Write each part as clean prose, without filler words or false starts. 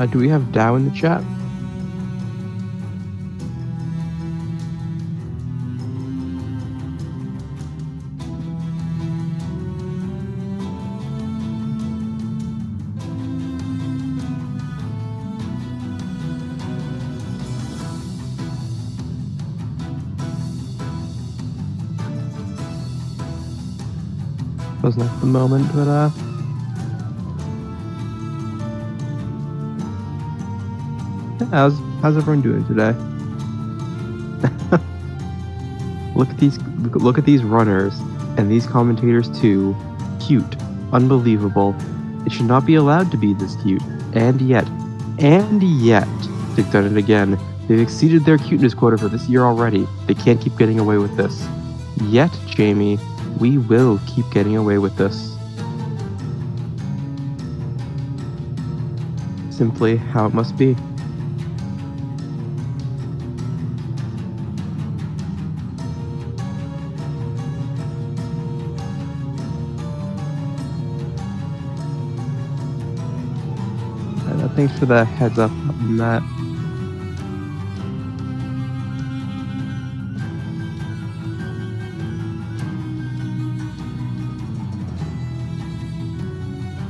Do we have Dow in the chat? Wasn't at the moment, but how's everyone doing today? Look at these runners and these commentators too. Cute, unbelievable. It should not be allowed to be this cute. And yet, they've done it again. They've exceeded their cuteness quota for this year already. They can't keep getting away with this. Yet, Jamie, we will keep getting away with this. Simply how it must be. Thanks for the heads up on that.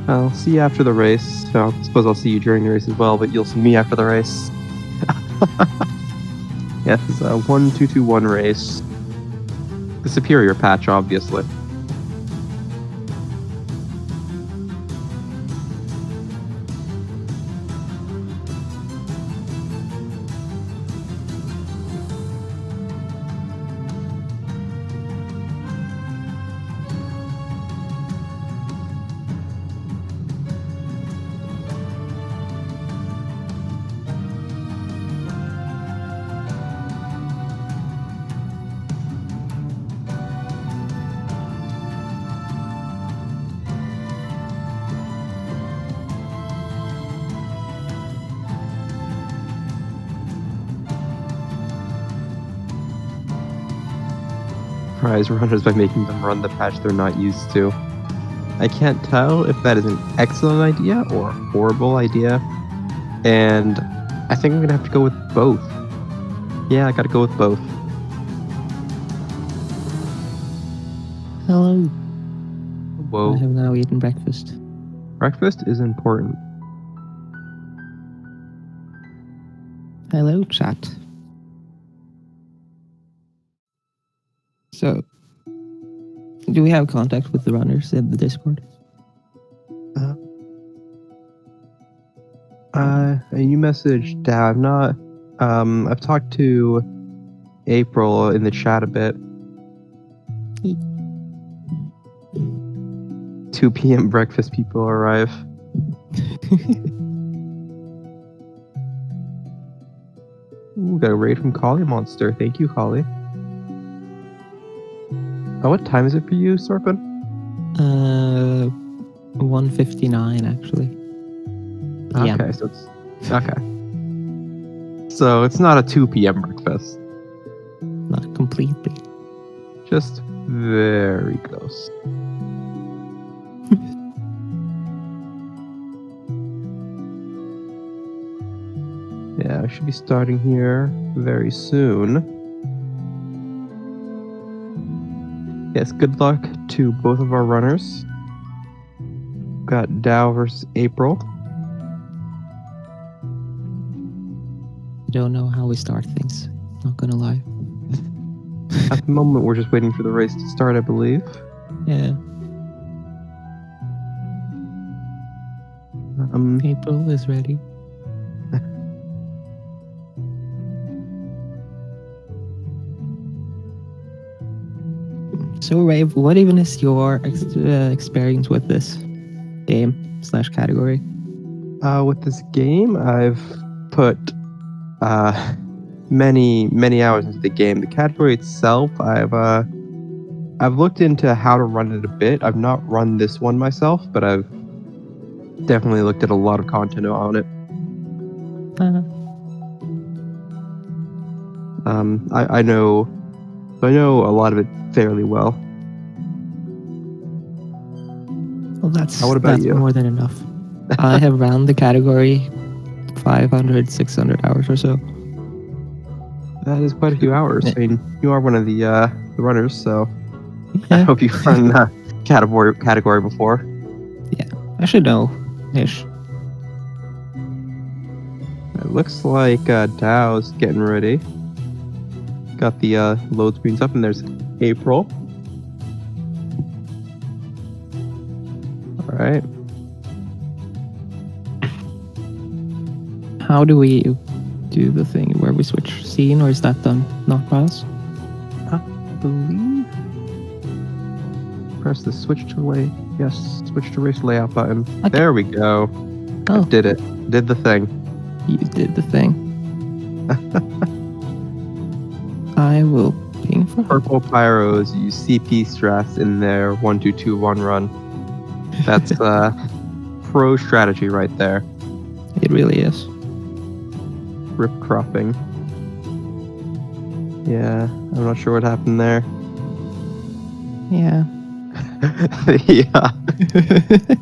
I'll see you after the race. So I suppose I'll see you during the race as well, but you'll see me after the race. Yeah, this is a 1-2-2-1 race. The superior patch, obviously. Prize runners by making them run the patch they're not used to. I can't tell if that is an excellent idea or a horrible idea, and I think I'm gonna have to go with both. Yeah, I gotta go with both. Hello. Whoa. I have now eaten breakfast. Breakfast is important. Hello, chat. So, do we have contact with the runners in the Discord? You messaged Dow. I've not. I've talked to April in the chat a bit. 2 p.m. breakfast people arrive. Ooh, got a raid from Collie Monster. Thank you, Collie. Oh, what time is it for you, Sorpin? 1:59 actually. Yeah. Okay, so it's okay. So it's not a 2 p.m. breakfast. Not completely. Just very close. Yeah, I should be starting here very soon. Yes, good luck to both of our runners. Got Dow versus April. I don't know how we start things. Not gonna lie. At the moment, we're just waiting for the race to start, I believe. Yeah. April is ready. So, Rave, what even is your experience with this game/category? With this game, I've put many hours into the game. The category itself, I've looked into how to run it a bit. I've not run this one myself, but I've definitely looked at a lot of content on it. I know a lot of it fairly well. Well, that's what about you? More than enough. I have run the category 500, 600 hours or so. That is quite a few hours. I mean, you are one of the runners, so I Yeah, hope you've run category before. I should know ish. It looks like Dow's getting ready. Got the load screens up, and there's April. All right. How do we do the thing where we switch scene, or is that done not by us? I believe. Press the switch to race layout button. Okay. There we go. Oh, Did it. Did the thing. you did the thing. I will ping for help. Purple pyros use CP stress in their 1-2-2-1 run. That's pro strategy right there. It really is. Rip cropping. Yeah, I'm not sure what happened there. Yeah. Yeah.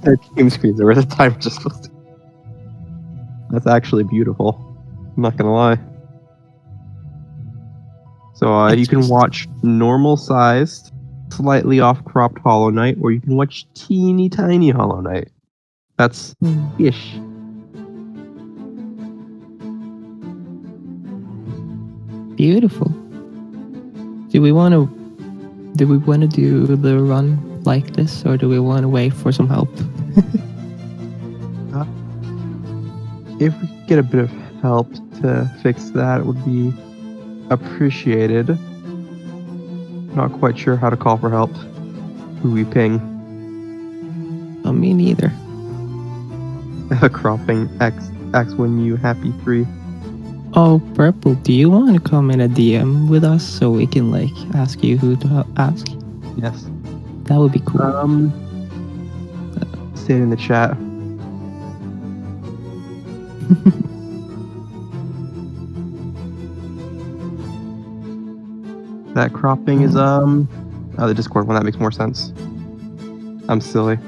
Their team screens are where the timer just supposed to. That's actually beautiful. I'm not gonna lie. So you can watch normal sized, slightly off cropped Hollow Knight, or you can watch teeny tiny Hollow Knight. That's ish. Beautiful. Do we want to do the run like this, or do we want to wait for some help? If we could get a bit of help to fix that, it would be appreciated. Not quite sure how to call for help. Who we ping? Me neither. Cropping X when you happy 3. Oh, Purple, do you want to come in a DM with us so we can like ask you who to ask? Yes. That would be cool. Say it in the chat. That cropping is the Discord one. That makes more sense. I'm silly.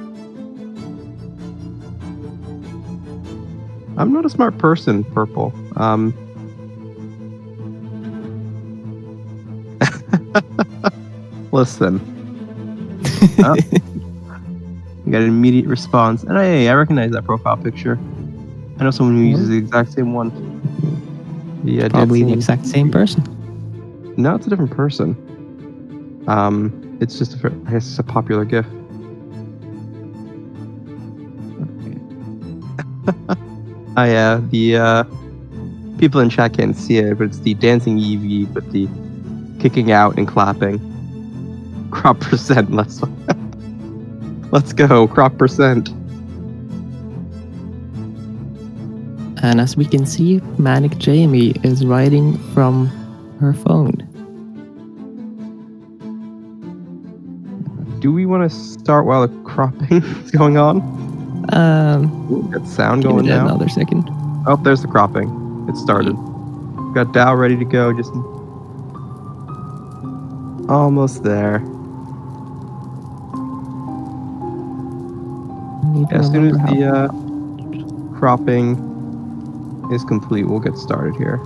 I'm not a smart person, Purple. Listen. Oh. You got an immediate response. And I recognize that profile picture. I know someone who uses the exact same one. Yeah, Probably the exact same person. No, it's a different person. It's just I guess it's a popular GIF. Oh yeah, the people in chat can't see it, but it's the dancing Eevee with the kicking out and clapping. Crop percent, let's go, crop percent. And as we can see, Manic Jamie is writing from her phone. Do we want to start while the cropping is going on? Got sound going now. Another second. Oh, there's the cropping. It started. Got Dow ready to go. Just almost there. As soon as the cropping is complete, we'll get started here.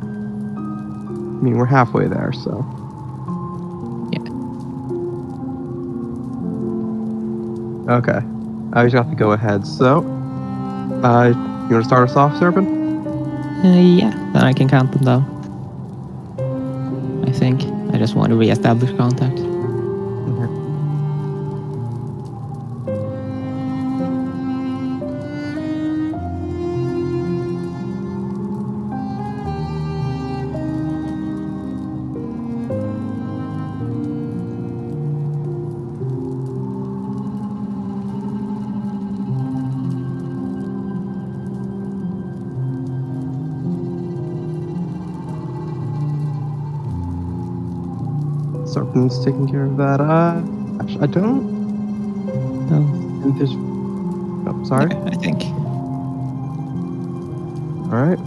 I mean, we're halfway there, so. Yeah. Okay. I just got to go ahead. So, you want to start us off, Serpent? Yeah, then I can count them down. I think. I just want to re-establish contact. Serpent's taking care of that. Actually, I don't. Oh. think there's. Oh, sorry. I think. All right.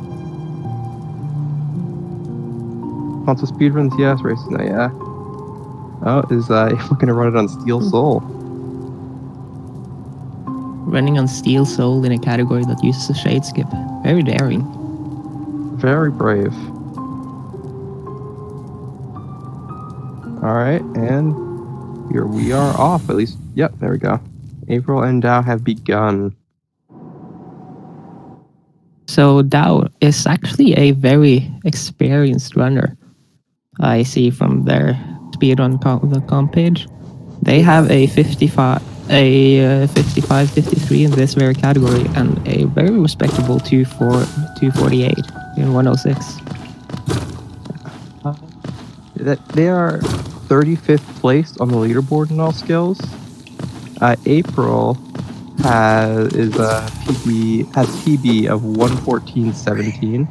Console speedruns, yes. Races, no, yeah. Oh, is we're gonna run it on Steel Soul. running on Steel Soul in a category that uses a shade skip. Very daring. Very brave. All right, and here we are off. At least, yep, there we go. April and Dao have begun. So Dao is actually a very experienced runner. I see from their speedrun.com page. They have a 55, 53 in this very category, and a very respectable 248 in 106. They are 35th place on the leaderboard in all skills. April has PB of 114.17.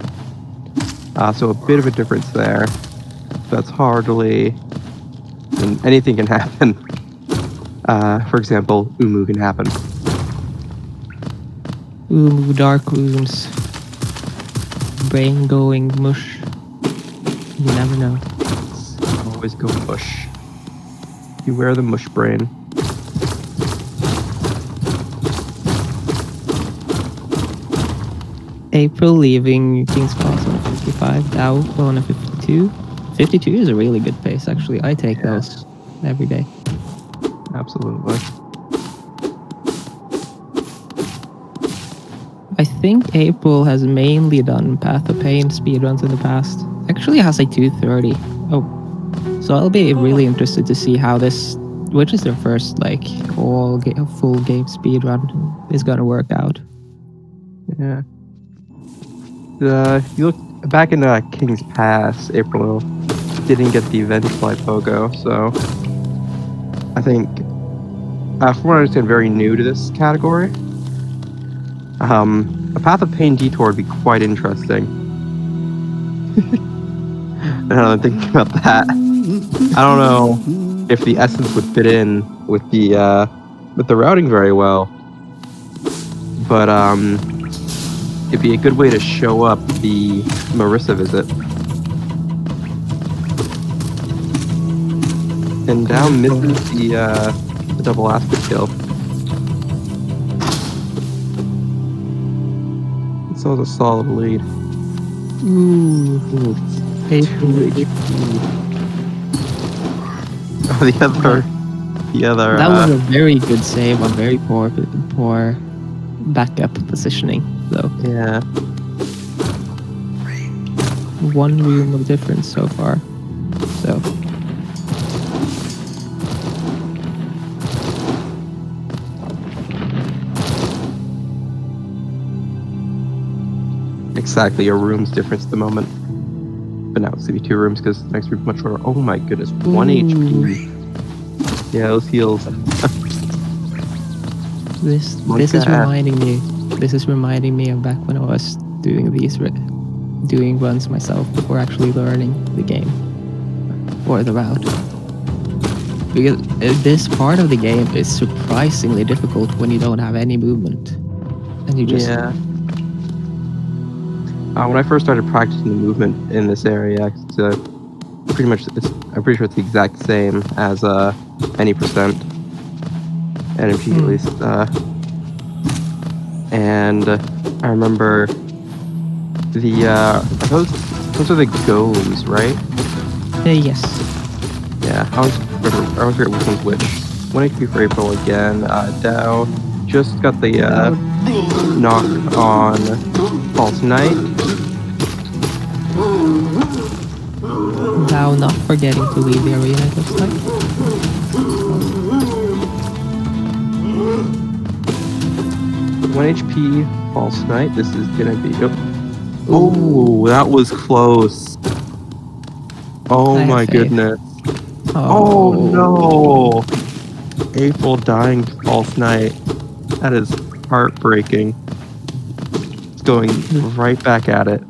So a bit of a difference there. That's hardly. And anything can happen. For example, Umu can happen. Ooh, dark rooms. Brain going mush. You never know. Always go mush. Beware the mush brain. April leaving King's Cross on 55, Dow on a 52. 52 is a really good pace, actually. I take those every day. Absolutely. I think April has mainly done Path of Pain speedruns in the past. Actually has a 230. Oh, so I'll be really interested to see how this, which is their first like full game speedrun, is gonna work out. Yeah. You look back in King's Pass, April didn't get the event fly pogo, so I think, from what I understand, very new to this category. A Path of Pain detour would be quite interesting. I'm thinking about that. I don't know if the essence would fit in with the routing very well, but it'd be a good way to show up the Marissa visit. And down misses the double aspect kill. It's always a solid lead. Ooh. April. Oh, the other. That was a very good save on very poor backup positioning, though. Yeah. One room of difference so far. So. Exactly, a room's difference at the moment. But now it's gonna be 2 rooms because the next room's much shorter. Oh my goodness, 1 HP. Yeah, those heals. This is reminding me. This is reminding me of back when I was doing doing runs myself before actually learning the game or the route. Because this part of the game is surprisingly difficult when you don't have any movement, and you just when I first started practicing the movement in this area, I'm pretty sure it's the exact same as any percent NMP at least. And I remember those are the golems, right? yes. Yeah, I always forget which one's which. 1 HP for April again. Dow just got the knock on False Knight. Now not forgetting to leave the arena, it looks like. 1 HP, False Knight. This is gonna be. Oh, that was close. Oh my goodness. Oh no! April dying to False Knight. That is heartbreaking. It's going right back at it.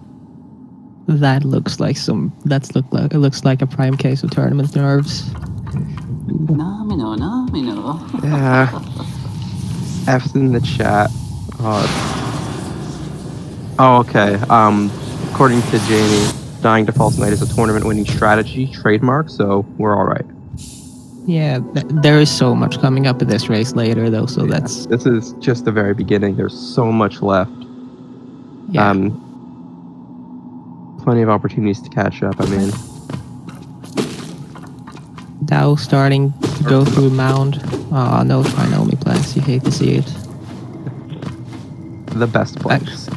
That looks like it looks like a prime case of tournament nerves. Yeah. F's in the chat. Oh, okay. According to Jamie, dying to False Knight is a tournament winning strategy trademark, so we're all right. Yeah, there is so much coming up in this race later, though. So that's This is just the very beginning. There's so much left. yeah. Plenty of opportunities to catch up. I mean, Dao starting to go through mound. No Trinomi plants. You hate to see it. the best place.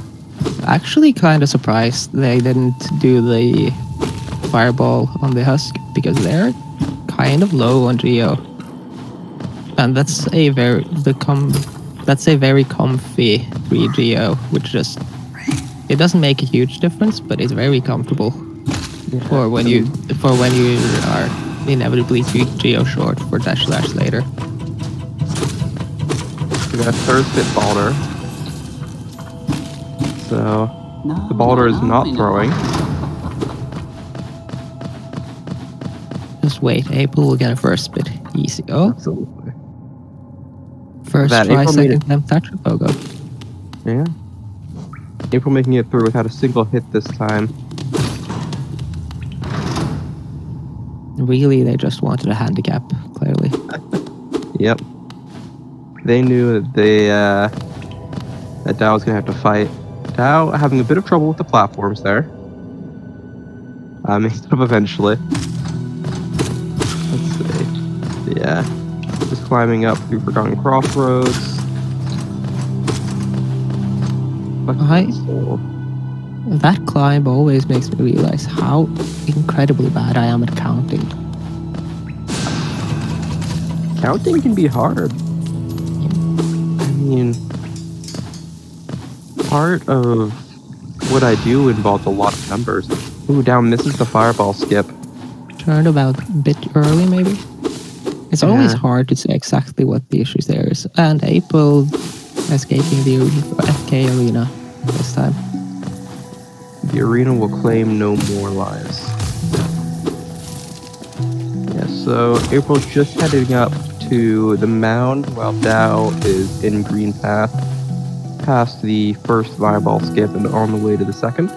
Actually, kind of surprised they didn't do the fireball on the husk because they're kind of low on Geo, and that's a very comfy 3 Geo, which just it doesn't make a huge difference, but it's very comfortable for when you are inevitably 3 Geo short for dash later. We got a third spit Balder. So the Balder is not throwing. Just wait, April will get a first spit. Easy. Oh, Absolutely. first That try, April made second time touch of Pogo. Yeah. April making it through without a single hit this time. Really, they just wanted a handicap, clearly. Yep. They knew that that Dao was gonna have to fight. Dao having a bit of trouble with the platforms there. Makes it up eventually. Let's see. Yeah. Just climbing up through Forgotten Crossroads. That climb always makes me realize how incredibly bad I am at counting. Counting can be hard. I mean, part of what I do involves a lot of numbers. Ooh, down misses the fireball skip. Turned about a bit early, maybe. It's always hard to say exactly what the issues there is. And April escaping the FK arena this time. The arena will claim no more lives. Yeah, so April's just heading up to the mound while Dao is in green path, past the first fireball skip and on the way to the second.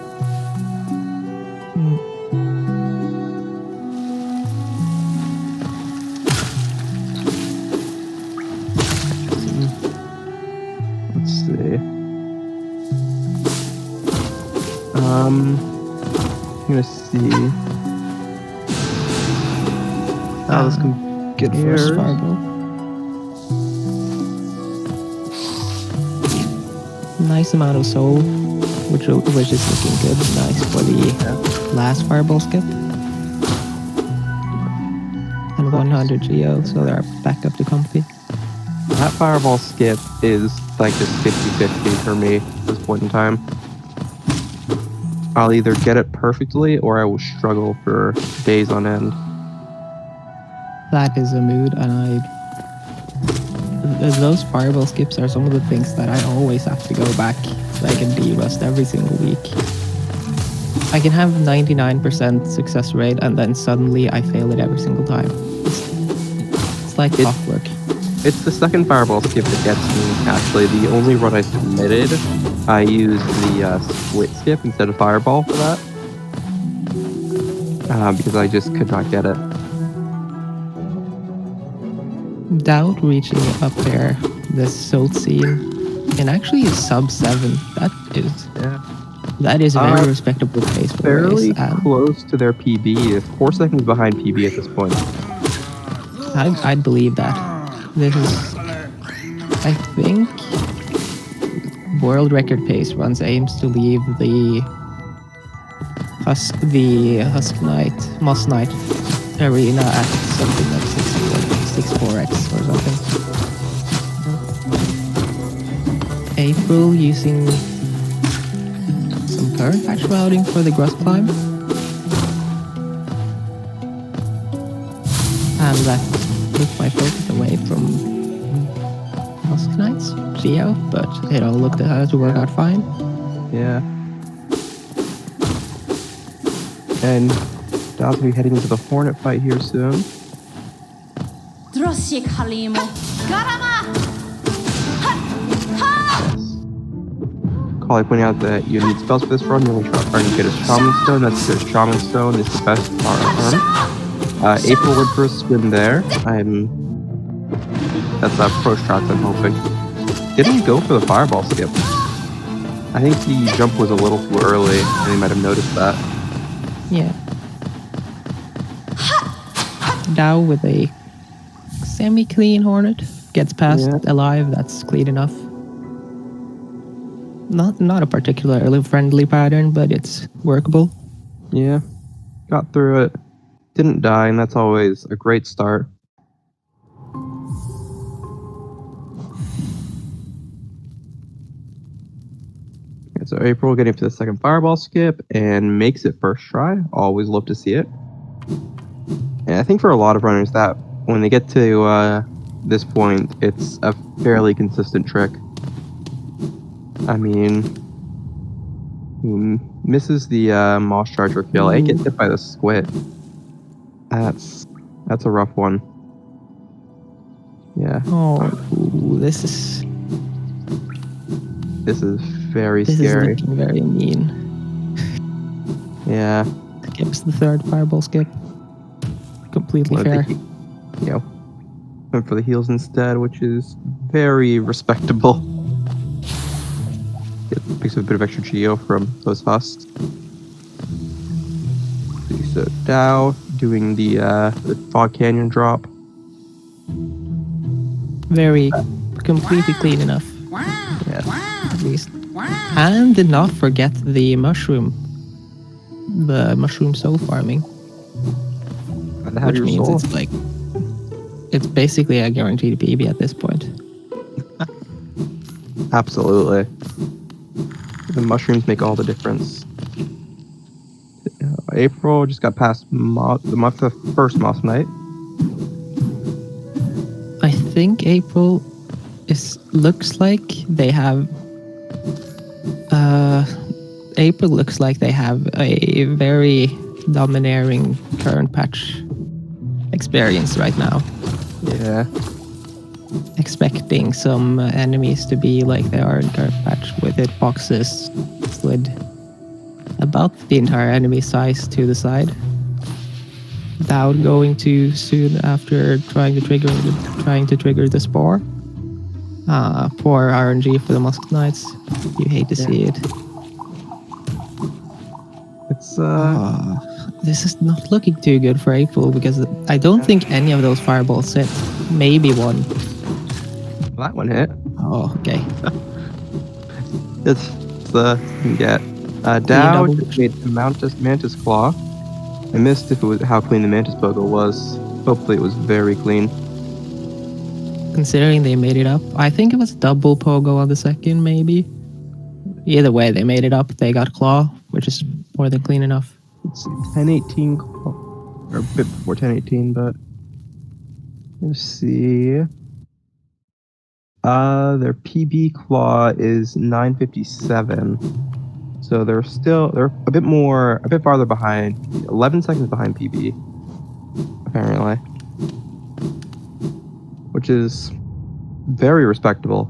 Let's see. I'm gonna see how this Good first fireball. Nice amount of soul, which is looking good. Nice for the last fireball skip. And 100 Geo, so they're back up to comfy. That fireball skip is like just 50-50 for me at this point in time. I'll either get it perfectly or I will struggle for days on end. That is a mood, and those fireball skips are some of the things that I always have to go back so I can de-rust every single week. I can have 99% success rate and then suddenly I fail it every single time. It's like clockwork. It's the second fireball skip that gets me, actually. The only run I submitted, I used the split skip instead of fireball for that. Because I just could not get it. Doubt reaching up there, the Salt scene, and actually is sub 7. That is a very respectable pace for fairly race. Close to their PB. 4 seconds behind PB at this point. I'd believe that. This is, I think, world record pace runs aims to leave the Moss Knight arena at something like 64x or something. April using some current patch routing for the grass climb. And that took my focus away from Musk Knights, Geo, but it all looked to work out fine. Yeah. And Daw's gonna be heading into the Hornet fight here soon. Callie pointing out that you need spells for this run. You only get a Shaman Stone. That's the Shaman Stone is the best arm. April would first swim there. That's a pro shot, I'm hoping. Didn't go for the fireball skip. I think the jump was a little too early, and he might have noticed that. Yeah. Dao with a semi-clean Hornet. Gets past alive, that's clean enough. Not a particularly friendly pattern, but it's workable. Yeah. Got through it. Didn't die, and that's always a great start. Okay, so April getting to the second fireball skip and makes it first try. Always love to see it. And I think for a lot of runners that when they get to this point, it's a fairly consistent trick. I mean, misses the Moss Charger kill and gets hit by the squid. That's a rough one. Yeah. Oh, this is very this scary. Is looking very mean. Yeah. Skips the third fireball skip. Completely fair. Went for the heals instead, which is very respectable. Picks up a bit of extra geo from those husks. So Dao doing the Fog Canyon drop. Very completely clean enough. Yes. At least. And did not forget the mushroom. The mushroom soul farming. Which means it's like it's basically a guaranteed PB at this point. Absolutely. The mushrooms make all the difference. April just got past the first Moss Knight. I think April looks like they have April looks like they have a very domineering current patch experience right now. Yeah. Expecting some enemies to be like they are in current patch with hitboxes slid about the entire enemy size to the side. Without going too soon after trying to trigger the spore. Poor RNG for the Musk Knights. You hate to see it. It's this is not looking too good for April because I don't think any of those fireballs hit. Maybe one. That one hit. Oh, okay. It's the get. Dao just made the Mantis Claw. I missed if it was how clean the Mantis Pogo was. Hopefully it was very clean. Considering they made it up, I think it was double Pogo on the second, maybe. Either way, they made it up. They got Claw, which is more than clean enough. Let's see, 1018 Claw. Or a bit before 1018, but let's see. Their PB Claw is 957. So they're a bit farther behind, 11 seconds behind PB, apparently. Which is very respectable.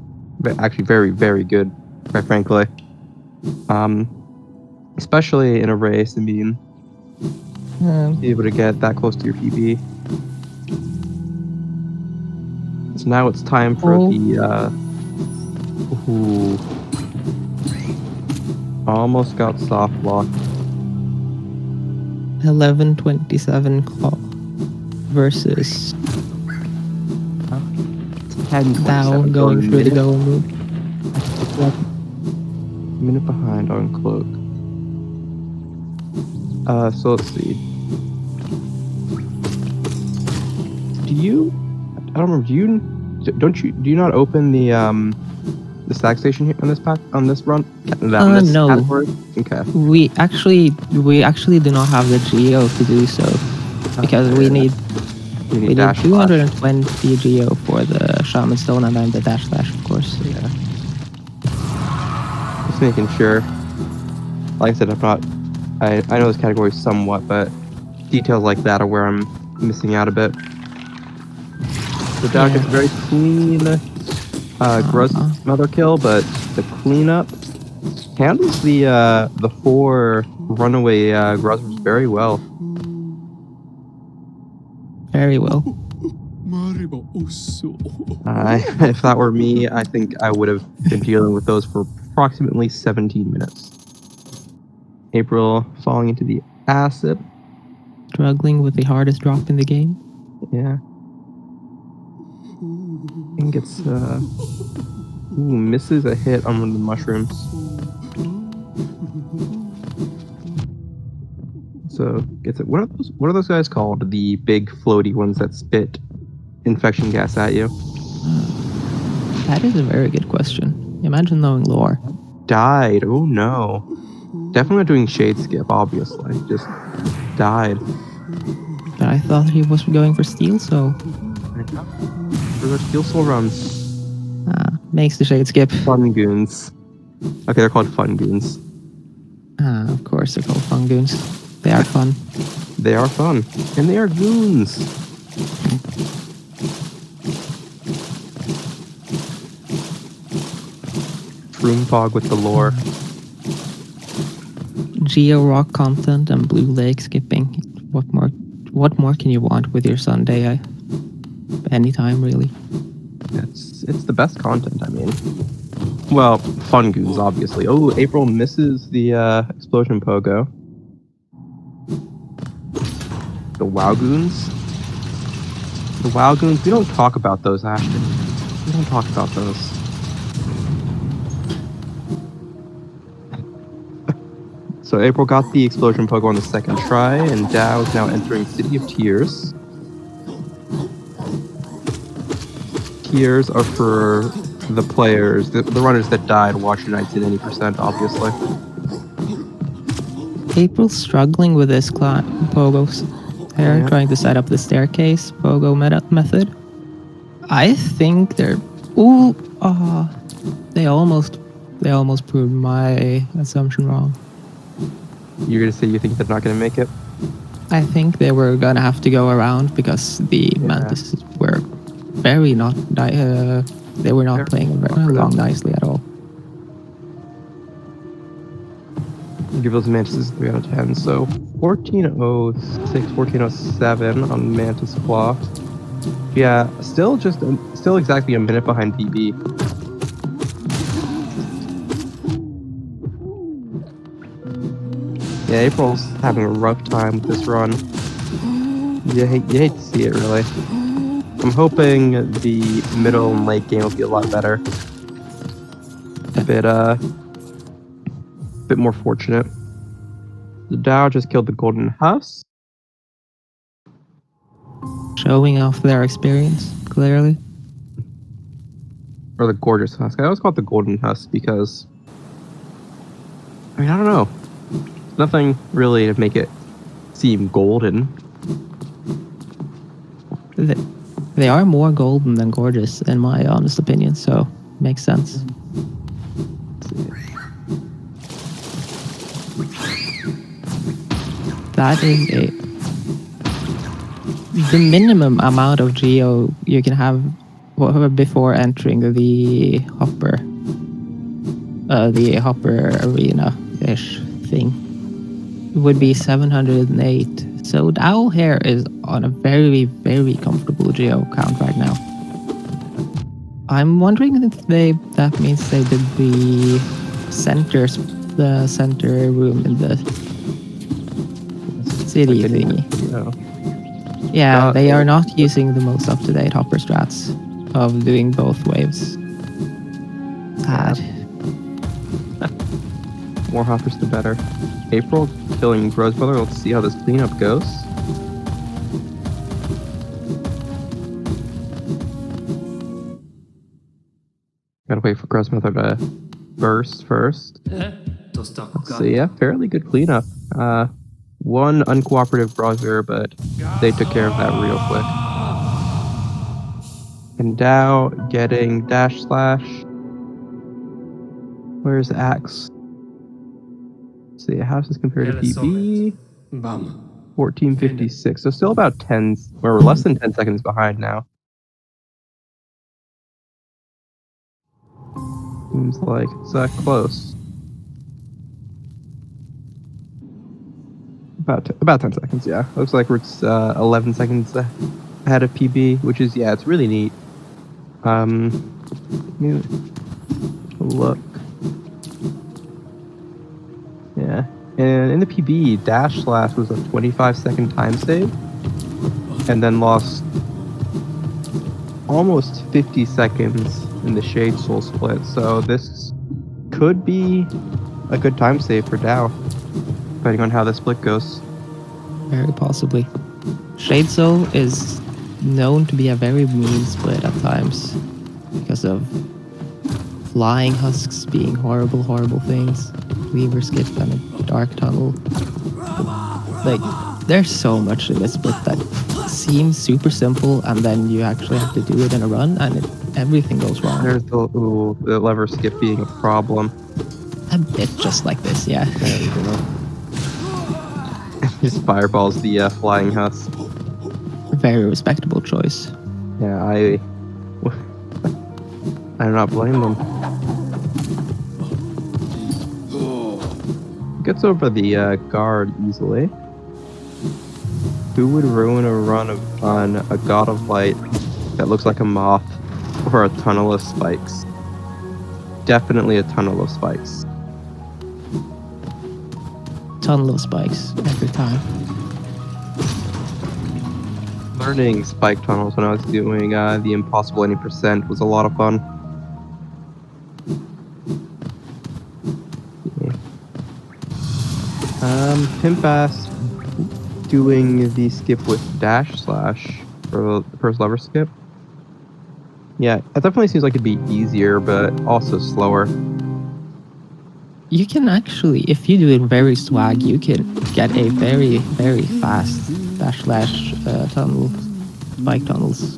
Actually very, very good, quite frankly. Especially in a race, I mean, be able to get that close to your PB. So now it's time for the, almost got soft locked. 11:27 Claw versus Dao going through the go move. A minute behind on Cloak. So let's see. Do you not open the stack station here on this pack on this run? No. Category? Okay. We actually do not have the geo to do so because we need 220 geo for the Shaman Stone and then the dash, of course. Yeah. Just making sure. Like I said, I know this category somewhat, but details like that are where I'm missing out a bit. The dog is very clean. Gross mother kill, but the cleanup handles the 4 runaway Gruzzers very well. very well. If that were me, I think I would have been dealing with those for approximately 17 minutes. April falling into the acid. Struggling with the hardest drop in the game. Yeah. I think it's misses a hit on one of the mushrooms. So gets it. What are those guys called? The big floaty ones that spit infection gas at you? That is a very good question. Imagine knowing lore. Died. Oh no. Definitely not doing shade skip, obviously. Just died. But I thought he was going for steel, so For the steel soul runs. makes the shade skip. Fun goons. Okay, they're called fun goons. Of course they're called fun goons. They are fun. They are fun. And they are goons. Shroom with the lore. Geo rock content and blue lake skipping. What more can you want with your Sunday? Anytime really. It's the best content, I mean. Well, fun goons, obviously. Oh, April misses the explosion pogo. The WoW goons? The WoW goons, we don't talk about those, Ashton. We don't talk about those. So April got the explosion pogo on the second try, and Dow is now entering City of Tears. Tears are for the players, the runners that died watching Nights at 80%, obviously. April's struggling with this pogos here, trying to set up the staircase pogo method. I think they're... Ooh, they almost proved my assumption wrong. You're gonna say you think they're not gonna make it? I think they were gonna have to go around because the mantises were very not... they were not playing along nicely at all. Give those mantises 3 out of 10. So 1406, 1407 on Mantis Claw. Yeah, still exactly a minute behind BB. Yeah, April's having a rough time with this run. You hate to see it, really. I'm hoping the middle and late game will be a lot better. A bit more fortunate. The Dow just killed the Golden Husk. Showing off their experience, clearly. Or the Gorgeous Husk. I always call it the Golden Husk because... I mean, I don't know. Nothing really to make it seem golden. They are more golden than gorgeous, in my honest opinion, so makes sense. That is the minimum amount of geo you can have before entering the hopper arena-ish thing would be 708. So Dow here is on a very, very comfortable geo count right now. I'm wondering if that means they did the center room in the city thingy. Yeah, they are not using the most up-to-date hopper strats of doing both waves. Sad. More hoppers the better. April killing Rose Brother. Let's see how this cleanup goes. Gotta wait for Grosmother to burst first. Let's see, yeah, fairly good cleanup. One uncooperative browser, but they took care of that real quick. And Dow getting dash slash. Where's Axe? Let's see, how does this compare to PB? 1456. So still about 10, or less than 10 seconds behind now. Seems like it's close. About 10 seconds, yeah. Looks like it's 11 seconds ahead of PB, which is, yeah, it's really neat. Look. Yeah. And in the PB, dash slash was a 25-second time save, and then lost almost 50 seconds in the Shade Soul split. So this could be a good time save for Dao, depending on how the split goes. Very possibly. Shade Soul is known to be a very mean split at times because of flying husks being horrible, horrible things. Weaver skip and a dark tunnel. Like, there's so much in this split that seems super simple, and then you actually have to do it in a run, and everything goes wrong. There's the lever skip being a problem. A bit just like this, yeah. There we go. Just fireballs the flying husk. Very respectable choice. Yeah, I do not blame them. Gets over the guard easily. Who would ruin a run on a God of Light that looks like a moth or a tunnel of spikes? Definitely a tunnel of spikes. Tunnel of spikes every time. Learning spike tunnels when I was doing the impossible 80% was a lot of fun. Pimp Ass doing the skip with dash slash for the first lever skip. Yeah, it definitely seems like it'd be easier, but also slower. You can actually, if you do it very swag, you can get a very, very fast dash slash tunnel, spike tunnels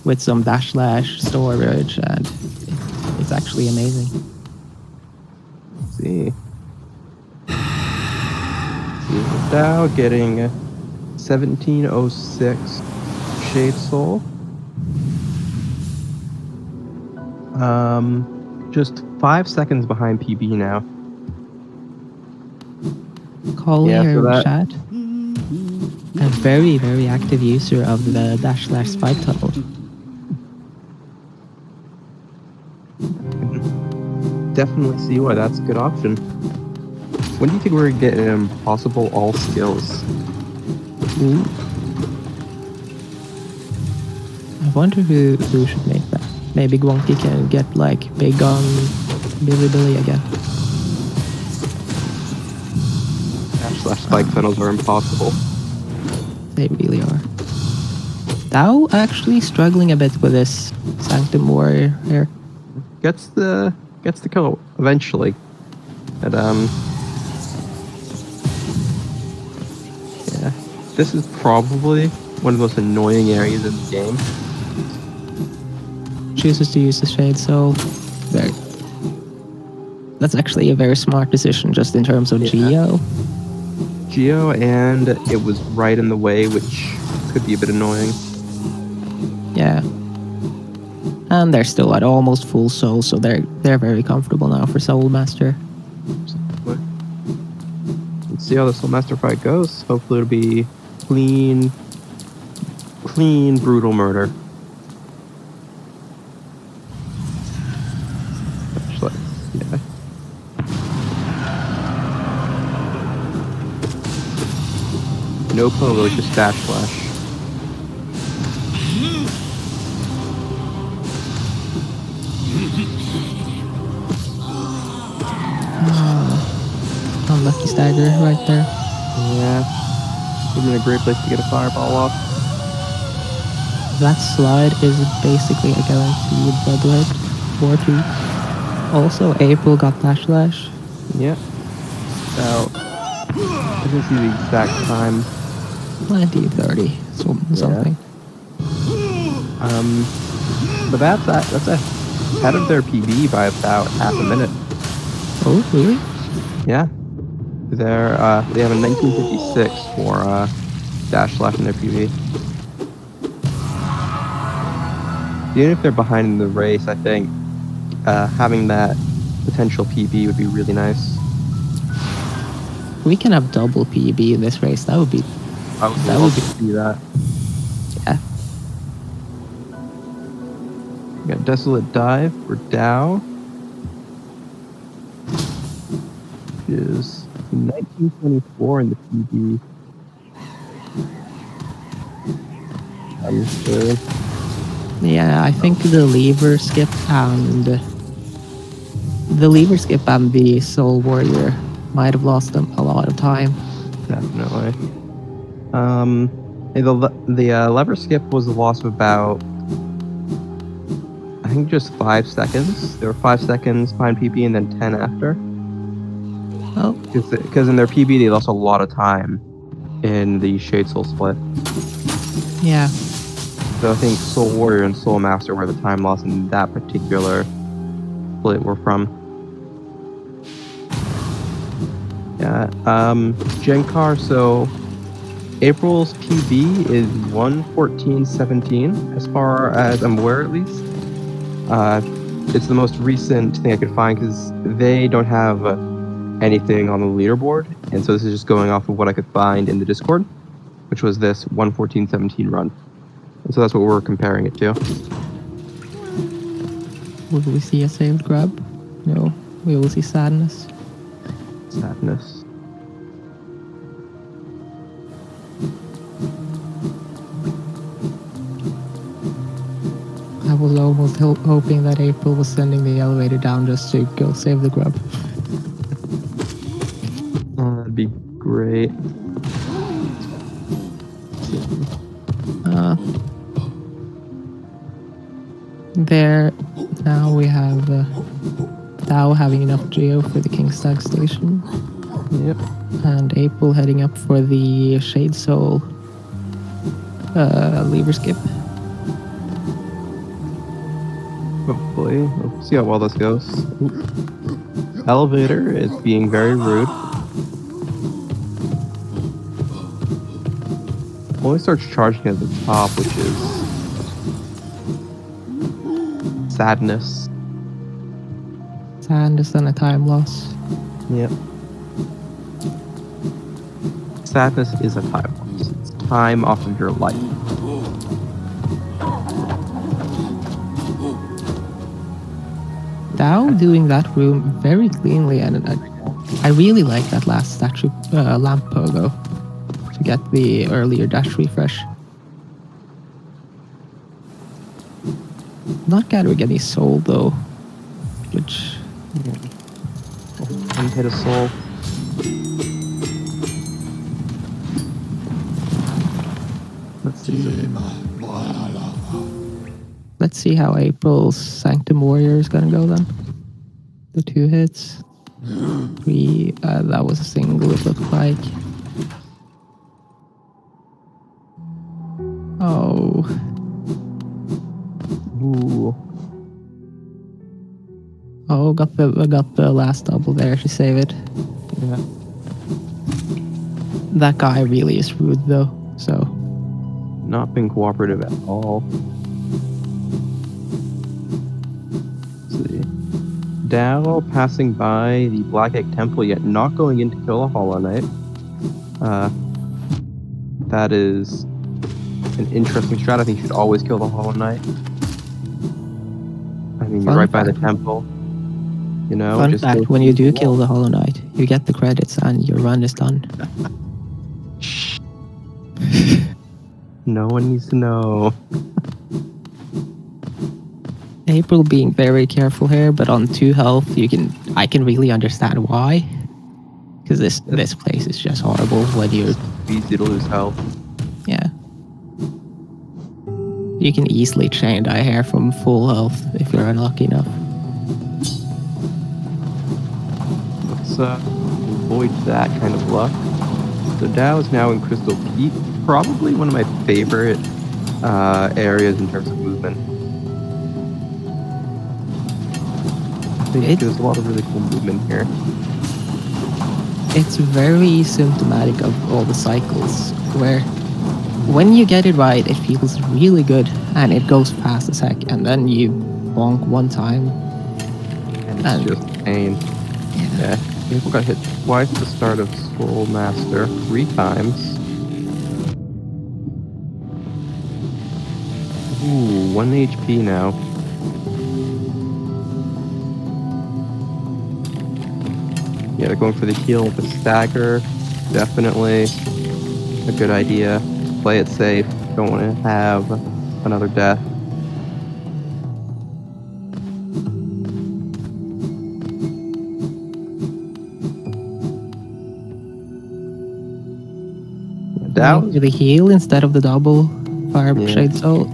with some dash slash storage, and it's actually amazing. Let's see. Now getting 1706 Shade Soul. Just 5 seconds behind PB now. Collier chat. A very, very active user of the dash slash spike tunnel. Definitely see why that's a good option. When do you think we're getting impossible all skills? Ooh. I wonder who should make that. Maybe Gwonky can get like big on Billy again. Dash slash spike tunnels are impossible. They really are. Dao actually struggling a bit with this Sanctum Warrior here. Gets the kill eventually. But yeah. This is probably one of the most annoying areas of the game. Chooses to use the Shade Soul. That's actually a very smart decision just in terms of Geo. Geo, and it was right in the way, which could be a bit annoying. Yeah. And they're still at almost full soul, so they're very comfortable now for Soul Master. Let's see how the Soul Master fight goes. Hopefully it'll be clean, brutal murder. Yeah. No polo, just dash flash. Unlucky stagger right there. Yeah. Would have been a great place to get a fireball off. That slide is basically a guaranteed Bloodlet 4-2. Also, April got dash slash. Yeah. So, I didn't see the exact time. 1930, something. But that's ahead of their PB by about half a minute. Oh, really? Yeah. They have a 1956 for dash slash in their PB. Even if they're behind in the race, I think having that potential PB would be really nice. We can have double PB in this race. That would be. I would love to see that. We got Desolate Dive for Dow, which is 1924 in the PB. I'm sure. Yeah, I think the lever skip and the Soul Warrior might have lost them a lot of time. Definitely. The lever skip was a loss of about, I think, just 5 seconds. There were 5 seconds behind PB and then 10 after. Oh, Because in their PB they lost a lot of time in the Shade Soul split. yeah. So I think Soul Warrior and Soul Master were the time loss in that particular split were from. Yeah. Genkar, so April's PB is 1:14:17, as far as I'm aware, at least. It's the most recent thing I could find because they don't have anything on the leaderboard, and so this is just going off of what I could find in the Discord, which was this 1:14:17 run. And so that's what we're comparing it to. Will we see a saved grab? No. We will see sadness. Sadness. I was almost hoping that April was sending the elevator down just to go save the grub. That'd be great. There, now we have Dow having enough geo for the Kingstag station. Yep. And April heading up for the Shade Soul lever skip. Hopefully. We'll see how well this goes. Ooh. Elevator is being very rude. Only starts charging at the top, which is sadness. Sadness and a time loss. Yep. Sadness is a time loss. It's time off of your life. Dow doing that room very cleanly, and I really like that last statue lamp pogo to get the earlier dash refresh. Not gathering any soul though, which One hit a soul. Let's see. Let's see how April's Sanctum Warrior is gonna go then. The 2 hits. 3, that was a single, it looked like. Oh. Ooh. Oh, got the last double there to save it. Yeah. That guy really is rude though, so. Not being cooperative at all. Let's see. Dow passing by the Black Egg Temple, yet not going in to kill a Hollow Knight. That is an interesting strat. I think you should always kill the Hollow Knight. I mean, you're right by the temple. You know, Fun just fact, when you do kill the Hollow Knight, you get the credits and your run is done. No one needs to know. April being very careful here, but on 2 health, I can really understand why. Because this place is just horrible when you're... Easy to lose health. Yeah. You can easily chain die here from full health if you're unlucky enough. Let's avoid that kind of luck. So Dow is now in Crystal Peak, probably one of my favorite areas in terms of movement. I think there's a lot of really cool movement here. It's very symptomatic of all the cycles, where when you get it right, it feels really good and it goes fast as heck, and then you bonk one time. And it's just pain. Yeah. People got hit twice at the start of Soul Master, 3 times. Ooh, 1 HP now. Yeah, going for the heal with the stagger, definitely a good idea. Play it safe. Don't want to have another death. Going Down? for the heal instead of the double fire Yeah. shade soul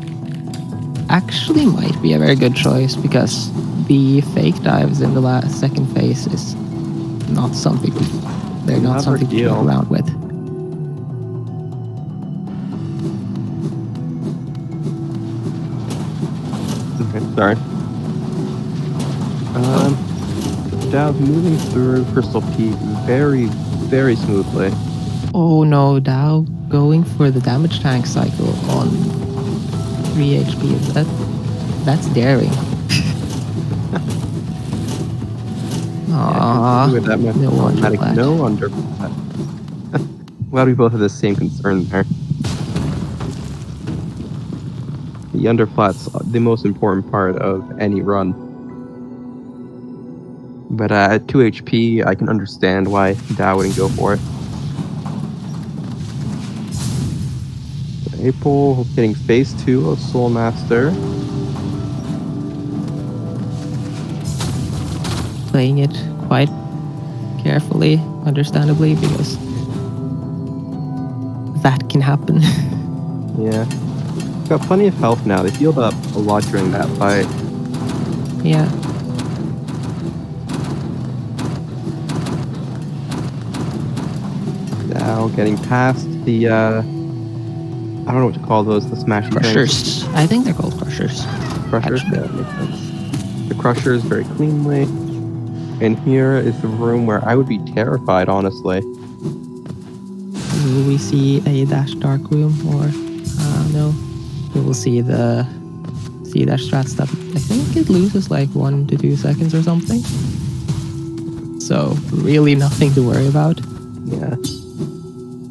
actually might be a very good choice because the fake dives in the second phase is not something they're not Another something to joke heal. around with. Okay, sorry. Dow's moving through Crystal Peak very, very smoothly. Oh no, Dao going for the damage tank cycle on 3 HP. That's daring. Aww, With that much no automatic, underplat. no underplat. Glad we both have the same concern there. The underplat's the most important part of any run. But at 2 HP, I can understand why Dao wouldn't go for it. April getting phase 2 of Soul Master. Playing it quite carefully, understandably, because that can happen. Yeah. Got plenty of health now. They healed up a lot during that fight. Yeah. Now getting past the I don't know what to call those, the smashy Crushers. I think they're called crushers. things. Crushers, Actually. yeah, that makes sense. The crushers very cleanly. And here is the room where I would be terrified, honestly. Will we see a dash dark room or no? We will see the dash strat stuff. I think it loses like 1 to 2 seconds or something. So really nothing to worry about. Yeah.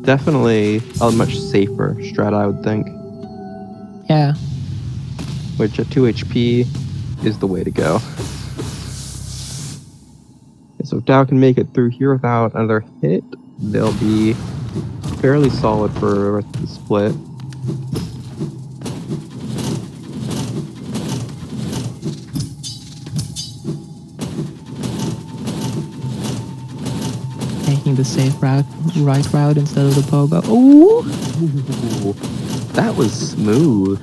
Definitely a much safer strat, I would think. Yeah. Which at 2 HP is the way to go. So if Dow can make it through here without another hit, they'll be fairly solid for the split. Taking the safe route, right route instead of the pogo. Ooh! Ooh, that was smooth.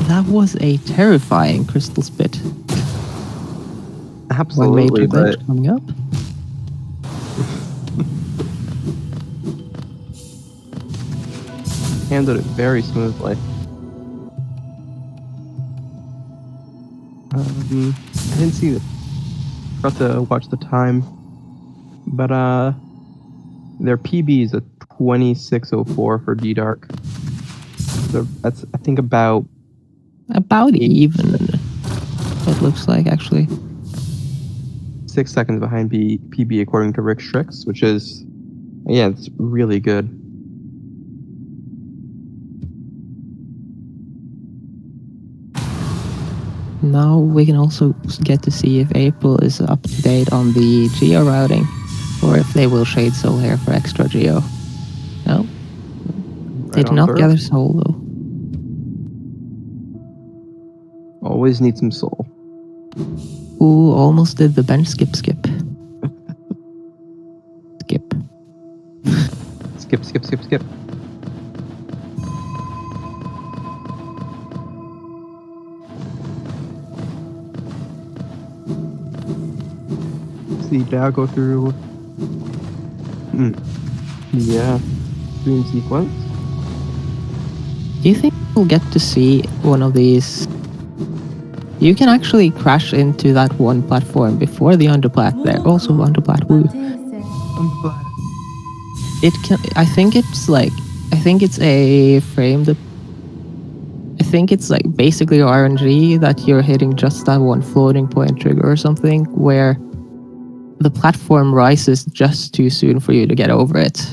That was a terrifying crystal spit. Absolutely, but coming up. handled it very smoothly. I didn't see it. Forgot to watch the time, but their PB is a 26:04 for D Dark. So that's I think about even. It looks like actually 6 seconds behind PB according to Rick Strix, which is it's really good. Now we can also get to see if April is up to date on the geo routing, or if they will shade soul here for extra geo. No, they did not gather soul though. Always need some soul. Ooh, almost did the bench skip. Skip. Skip. See Dow go through. Yeah. Dream sequence. Do you think we'll get to see one of these? You can actually crash into that one platform before the underplat there. Also underplat woo. It can. I think it's a frame that. I think it's like basically RNG that you're hitting just that one floating point trigger or something where the platform rises just too soon for you to get over it.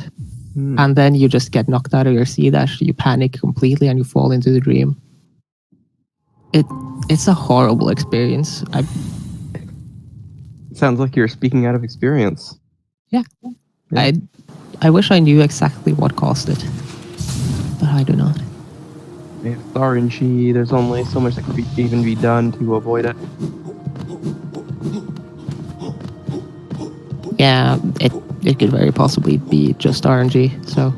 And then you just get knocked out of your C dash, you panic completely and you fall into the dream. It's a horrible experience. It sounds like you're speaking out of experience. Yeah. Yeah. I wish I knew exactly what caused it, but I do not. If it's RNG, there's only so much that could even be done to avoid it. Yeah, it could very possibly be just RNG. So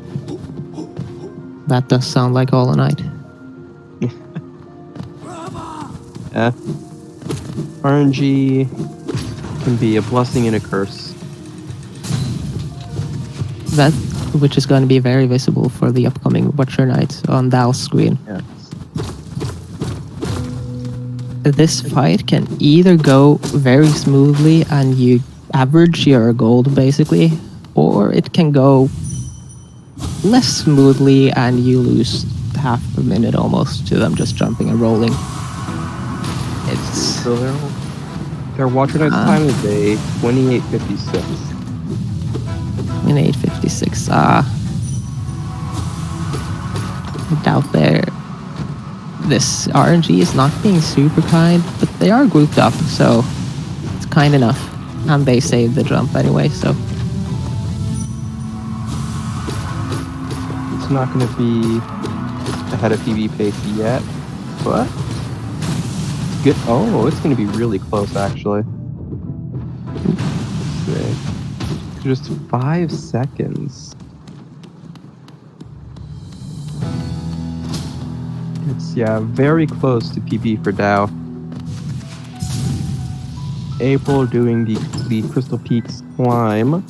that does sound like Hollow Knight. Yeah. RNG can be a blessing and a curse. That which is going to be very visible for the upcoming Watcher Night on Dao's screen. Yes. This fight can either go very smoothly and you average your gold basically, or it can go less smoothly and you lose half a minute almost to them just jumping and rolling. It's So their Watcher Knight's time is a 28:56. in 8:56. I doubt this RNG is not being super kind, but they are grouped up, so it's kind enough. And they saved the jump anyway, so It's not going to be ahead of PB pace yet, but good. Oh, it's going to be really close actually. Let's see. Just 5 seconds. It's very close to PB for Dao. April doing the Crystal Peaks climb.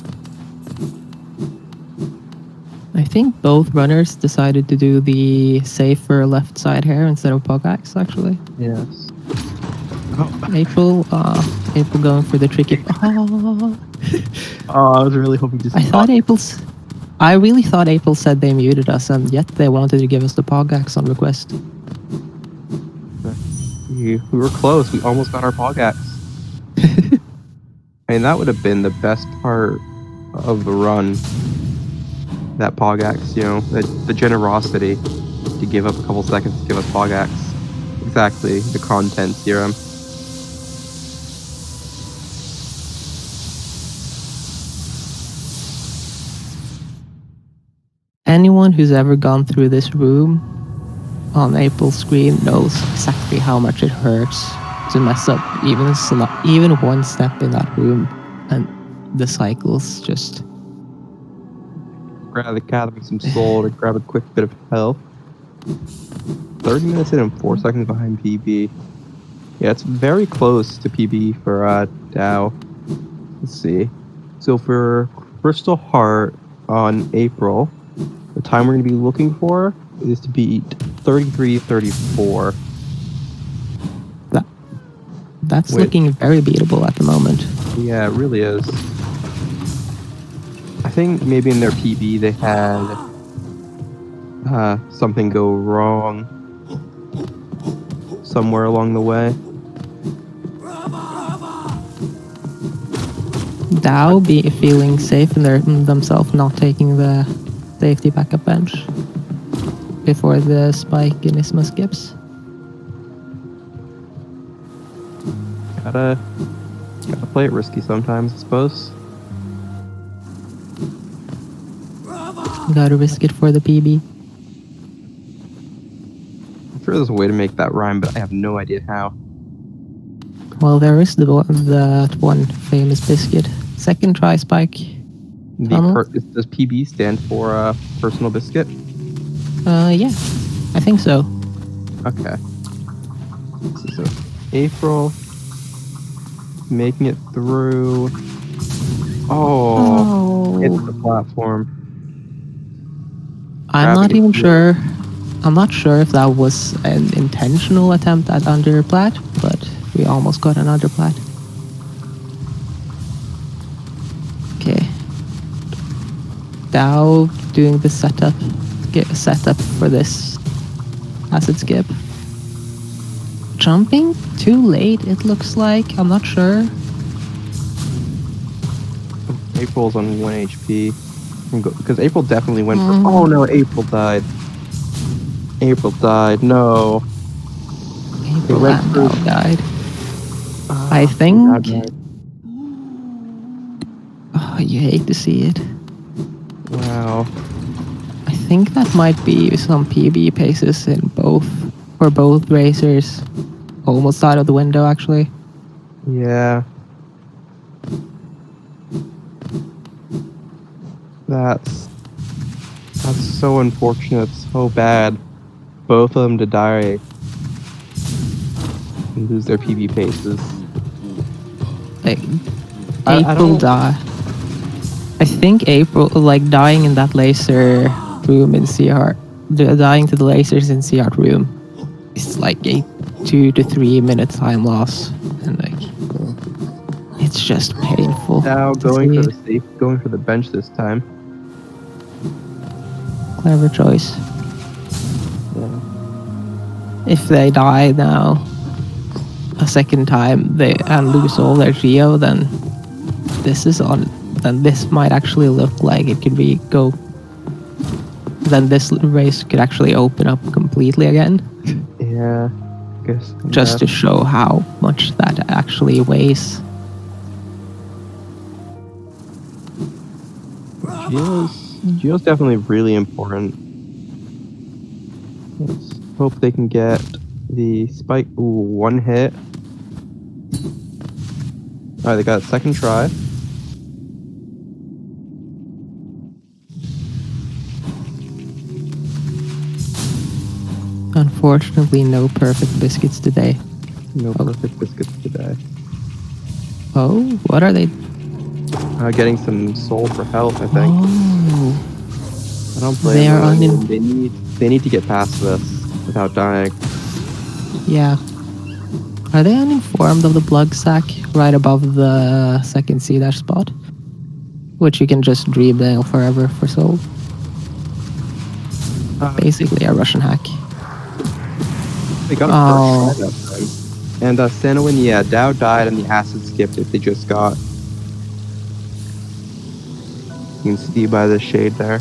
I think both runners decided to do the safer left side here instead of Pogax, actually. Yes. April going for the tricky. Oh, I was really hoping to. I really thought April said they muted us, and yet they wanted to give us the Pogax on request. We were close. We almost got our Pogax. I mean, that would have been the best part of the run. That Pogax, the generosity to give up a couple seconds to give us Pogax. Exactly, the content theorem. Anyone who's ever gone through this room on April's screen knows exactly how much it hurts to mess up even one step in that room, and the cycles just Gathering some soul to grab a quick bit of health. 30 minutes in and 4 seconds behind PB. Yeah, it's very close to PB for Dao. Let's see. So for Crystal Heart on April, the time we're going to be looking for is to beat 33:34. That's looking very beatable at the moment. Yeah, it really is. I think maybe in their PB they had something go wrong somewhere along the way. Dao be feeling safe in themselves not taking the safety backup bench before the spike in Isma skips. Gotta play it risky sometimes, I suppose. Gotta risk it for the PB. I'm sure there's a way to make that rhyme, but I have no idea how. Well, there is that one famous biscuit. Second try spike. Does PB stand for personal biscuit? Yeah, I think so. Okay. So April making it through. Oh, it's the platform. I'm not sure if that was an intentional attempt at underplat, but we almost got an underplat. Okay. Dao doing the setup for this acid skip. Jumping too late, it looks like. I'm not sure. April's on 1 HP. Because April definitely went for... Oh no, April died. No. They April went and through. Dao died. Ah, I think. bad. Oh, you hate to see it. Wow. I think that might be some PB paces in both, for both racers. Almost out of the window, actually. Yeah. That's so unfortunate. So bad. Both of them to die and lose their PB paces. Like, I April don't. died. I think April, like, dying in that laser room in CR, dying to the lasers in CR room, it's like a 2 to 3 minute time loss. And, like, it's just painful. Now to going see for it. the safe, going for the bench this time. Clever choice. Yeah. If they die now a second time and lose all their geo, then this might actually look like it could be then this race could actually open up completely again, Yeah. Guess. just to show how much that actually weighs. Geo's definitely really important. Let's hope they can get the spike. Ooh, one hit. Alright, they got a second try. Unfortunately, no perfect biscuits today. No perfect biscuits today. Oh, what are they? Getting some soul for health, I think. Oh, I don't blame they are them. They need to get past this without dying. yeah. Are they uninformed of the plug sack right above the second C-dash spot? Which you can just dream nail forever for soul. Basically a Russian hack. They got a first try that time. And Sanowin, yeah, Dao died and the acid skipped it they just got. You can see by the shade there.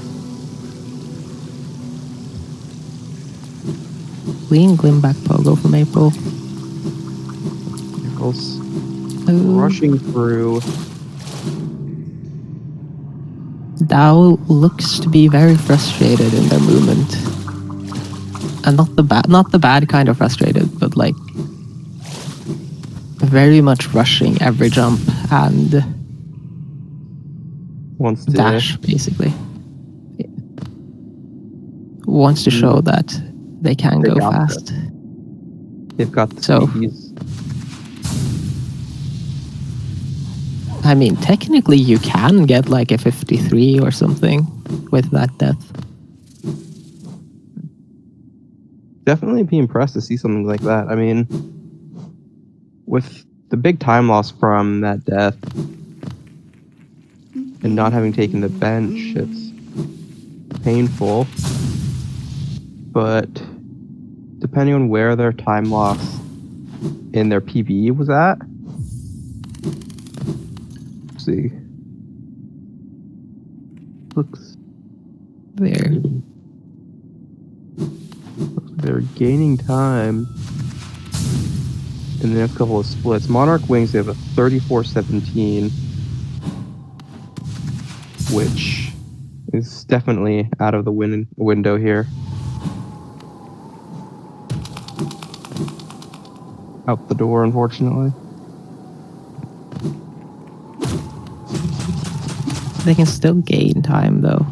Clean Glimback Pogo from April. Nichols Oh. rushing through. Dao looks to be very frustrated in their movement. And not the bad kind of frustrated, but like very much rushing every jump and Wants to dash, basically. Wants to show that they can go fast. They've got the So, speeds. I mean, technically you can get like a 53 or something with that death. Definitely be impressed to see something like that. I mean, with the big time loss from that death and not having taken the bench, it's painful. But depending on where their time loss in their PB was at, let's see. Looks There. they're gaining time in the next couple of splits. Monarch Wings, they have a 34-17, which is definitely out of the window here. Out the door, unfortunately. They can still gain time though.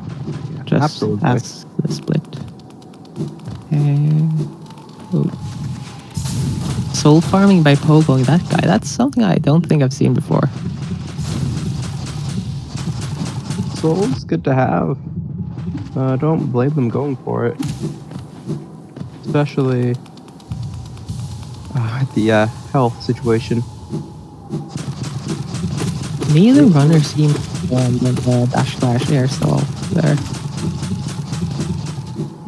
Just Absolutely. as the split. Soul farming by pogoing that guy. That's something I don't think I've seen before. Soul's good to have. Don't blame them going for it. Especially the health situation. Neither runner seemed the dash slash air stall there.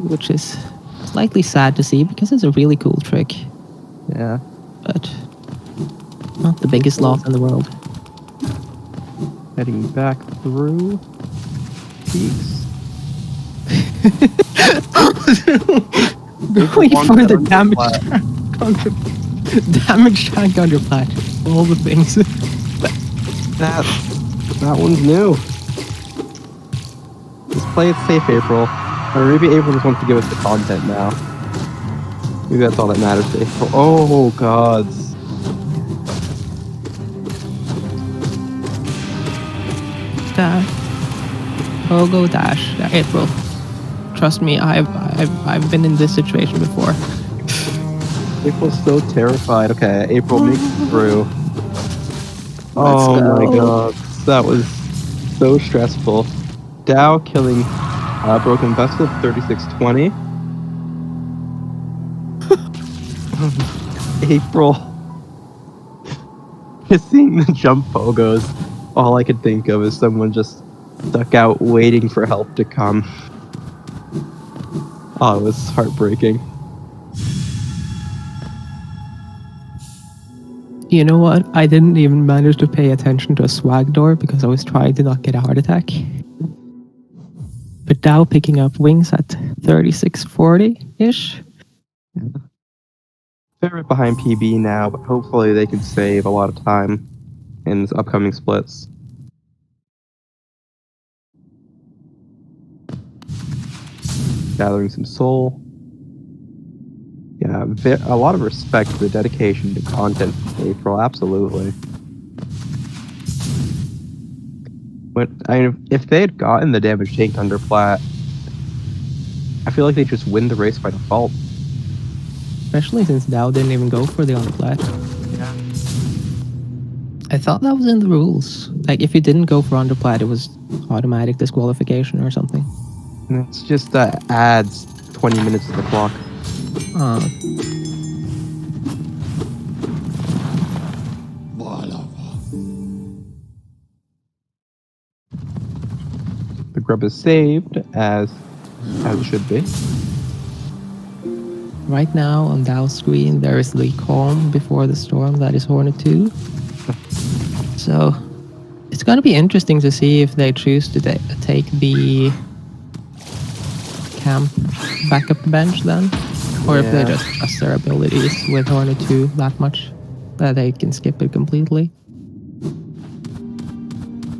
Which is slightly sad to see because it's a really cool trick. Yeah. But not the biggest loss in the world. Heading back through peaks. Going for the damage. Damage tank under plat. All the things. That one's new. Just play it safe, April. Or maybe April just wants to give us the content now. Maybe that's all that matters to April. Oh, gods. Dash. Go dash. April. Trust me, I've been in this situation before. April's so terrified. Okay, April makes it through. Let's Oh my go. god. That was so stressful. Dow killing Broken Vesta 3620. April. Just seeing the jump pogos. All I could think of is someone just stuck out waiting for help to come. Oh, it was heartbreaking. You know what? I didn't even manage to pay attention to a swag door because I was trying to not get a heart attack. But Dow picking up wings at 3640-ish. They're right behind PB now, but hopefully they can save a lot of time in this upcoming splits. Gathering some soul. Yeah, a lot of respect for the dedication to content, April. Absolutely. If they had gotten the damage tank under plat, I feel like they just win the race by default. Especially since Dow didn't even go for the underplat. Yeah. I thought that was in the rules. Like, if you didn't go for underplat, it was automatic disqualification or something. And it's just adds 20 minutes to the clock. The grub is saved as it should be. Right now on Dow's screen, there is the calm before the storm. That is Hornet 2. So it's going to be interesting to see if they choose to take the camp backup bench then, or if they Yeah. just trust their abilities with Hornet 2 that much that they can skip it completely.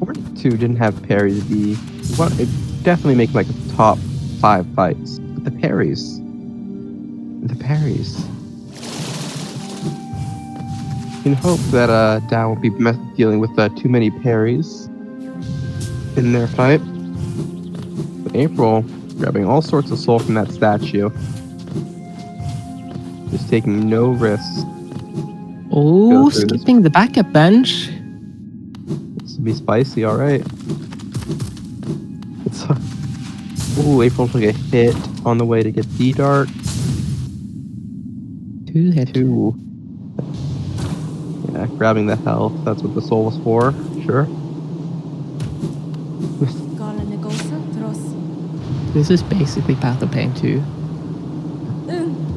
Hornet 2 didn't have parry to be... Well, it definitely make like top 5 fights. But the parries... You can hope that Dow won't be dealing with too many parries in their fight. But April grabbing all sorts of soul from that statue. Just taking no risks. Oh, skipping the backup bench. This will be spicy, alright. Ooh, April took a hit on the way to get D-Dart. 2 hit. 2. Yeah, grabbing the health. That's what the soul was for. Sure. This is basically Path of Pain 2.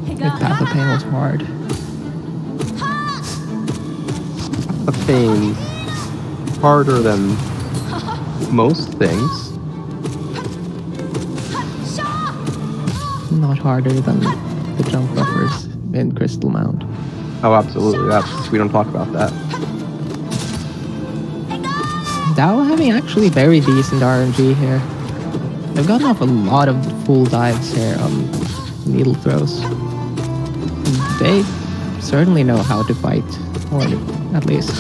If Path of Pain was hard. A pain harder than most things. Not harder than the jump buffers in Crystal Mound. Oh, absolutely. We don't talk about that. Dow having actually very decent RNG here. They've gotten off a lot of full dives here on needle throws. They certainly know how to fight, or at least.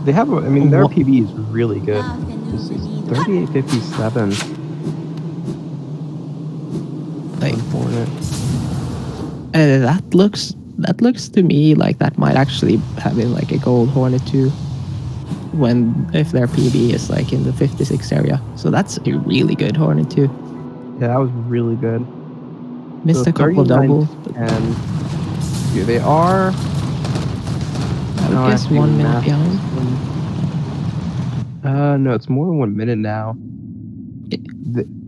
They have, I mean, their PB is really good. This is 3857. Like, that looks to me like that might actually have been like a gold Hornet 2 if their PB is like in the 56 area. So that's a really good Hornet 2. Yeah, that was really good. Missed So a couple of doubles. And here they are. I would guess 1 minute behind. No, it's more than 1 minute now.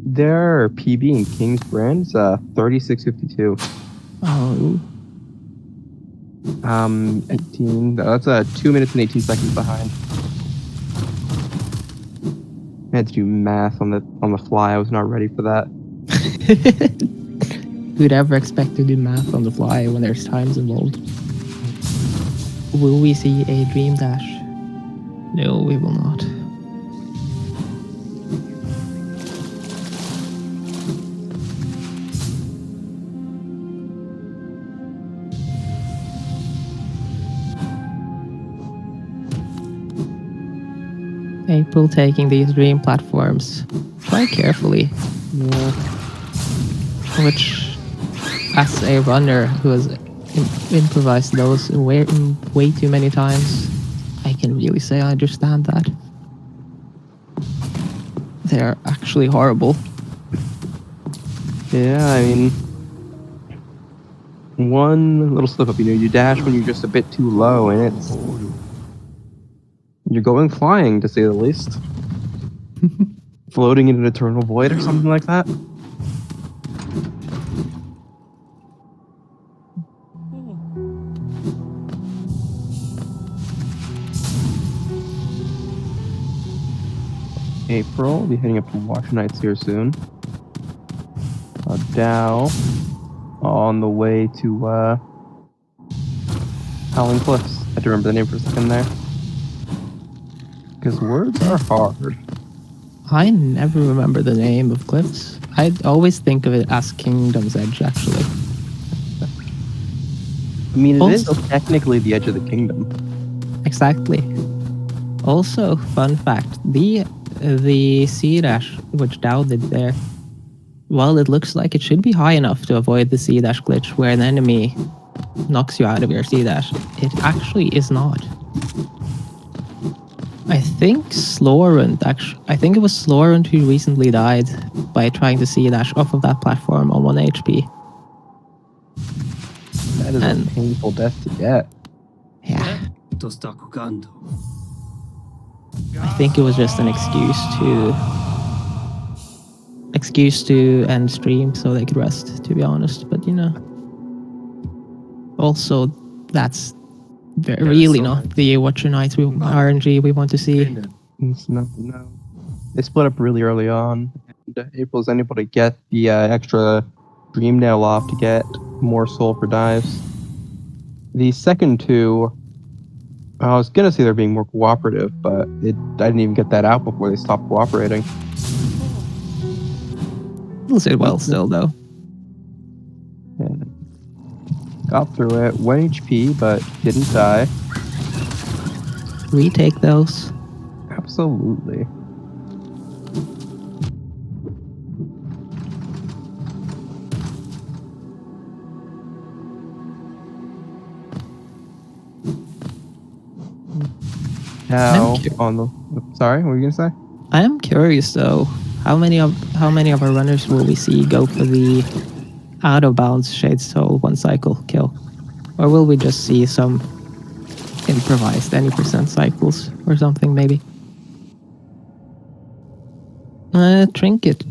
Their PB in King's Brand's 3652. Oh. 18. That's 2 minutes and 18 seconds behind. I had to do math on the fly. I was not ready for that. Who'd ever expect to do math on the fly when there's times involved? Will we see a dream dash? No, we will not. April taking these dream platforms quite carefully. Yeah. Which, as a runner who has improvised those way too many times, I can really say I understand that. They're actually horrible. Yeah, I mean, one little slip up, you dash when you're just a bit too low, and you're going flying, to say the least. Floating in an eternal void or something like that. April, we'll be heading up to Wash Nights here soon. Dow on the way to Howling Cliffs. I had to remember the name for a second there. Because words are hard. I never remember the name of cliffs. I always think of it as Kingdom's Edge, actually. I mean, it is Also- technically the edge of the kingdom. Exactly. Also, fun fact, the sea dash which Dow did there, while it looks like it should be high enough to avoid the sea dash glitch where an enemy knocks you out of your sea dash, it actually is not. I think it was Slorund who recently died by trying to sea dash off of that platform on 1 HP. That is a painful death to get. Yeah. I think it was just an excuse to end stream so they could rest, to be honest. But also that's really not the Watcher Knights RNG we want to see. No. They split up really early on. And April's unable to get the extra Dream Nail off to get more soul for dives. The second two, I was gonna say they're being more cooperative, but I didn't even get that out before they stopped cooperating. We'll say well still though. Yeah. Got through it, 1 HP, but didn't die. Retake those. Absolutely. Now on the sorry, what were you gonna say? I am curious though, how many of our runners will we see go for the out of bounds Shade Soul 1 cycle kill? Or will we just see some improvised any % cycles or something maybe? Trinket.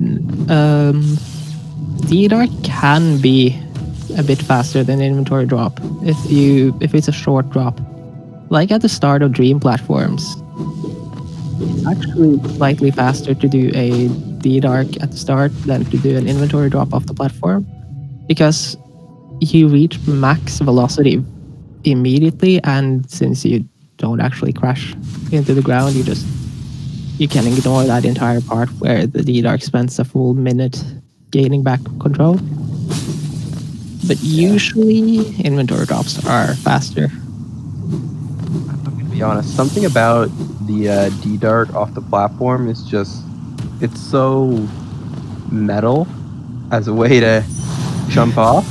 D-Dark can be a bit faster than inventory drop if it's a short drop. Like at the start of Dream platforms, it's actually slightly faster to do a D-Dark at the start than to do an inventory drop off the platform, because you reach max velocity immediately, and since you don't actually crash into the ground, you can ignore that entire part where the D-Dark spends a full minute gaining back control. But usually inventory drops are faster. I'm gonna be honest, something about the D-Dart off the platform is just, it's so metal as a way to jump off.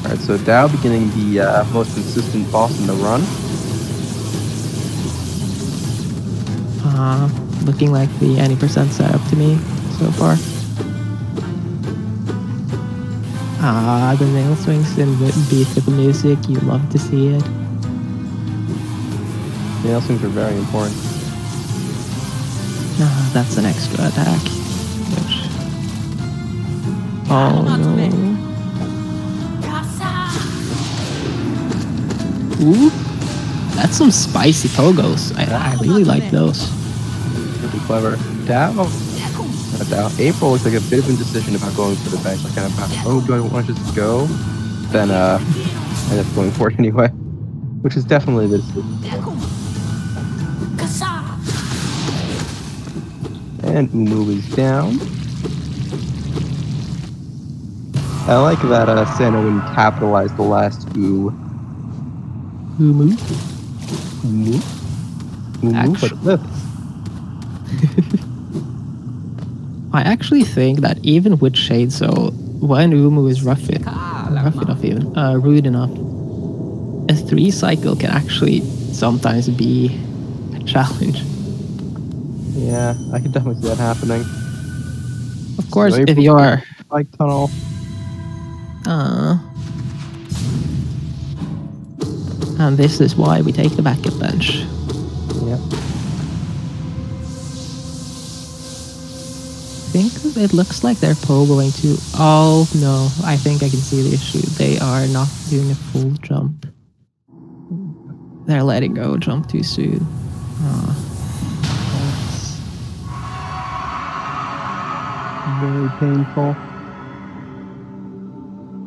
Alright, so Dow beginning the most consistent boss in the run. Looking like the any % setup to me so far. The nail swings and beat with the music, you love to see it. Nail swings are very important. That's an extra attack. Which... Oh no. Ooh, that's some spicy pogos. I really like those. Really clever. Dow. April looks like a bit of indecision about going for the bench. Like, kind of, oh, do I want to just go? Then end up going for it anyway, which is definitely the decision. And Umu is down. I like that Sanoin capitalized the last U. Umu. Umu? Umu? What's this? I actually think that even with Shade Soul, when Umu is rude enough, a 3 cycle can actually sometimes be a challenge. Yeah, I can definitely see that happening. Of course, So if you are... Spike tunnel. And this is why we take the backup bench. Yep. I think it looks like they're going to... Oh, no. I think I can see the issue. They are not doing a full jump. They're letting go jump too soon. Very painful.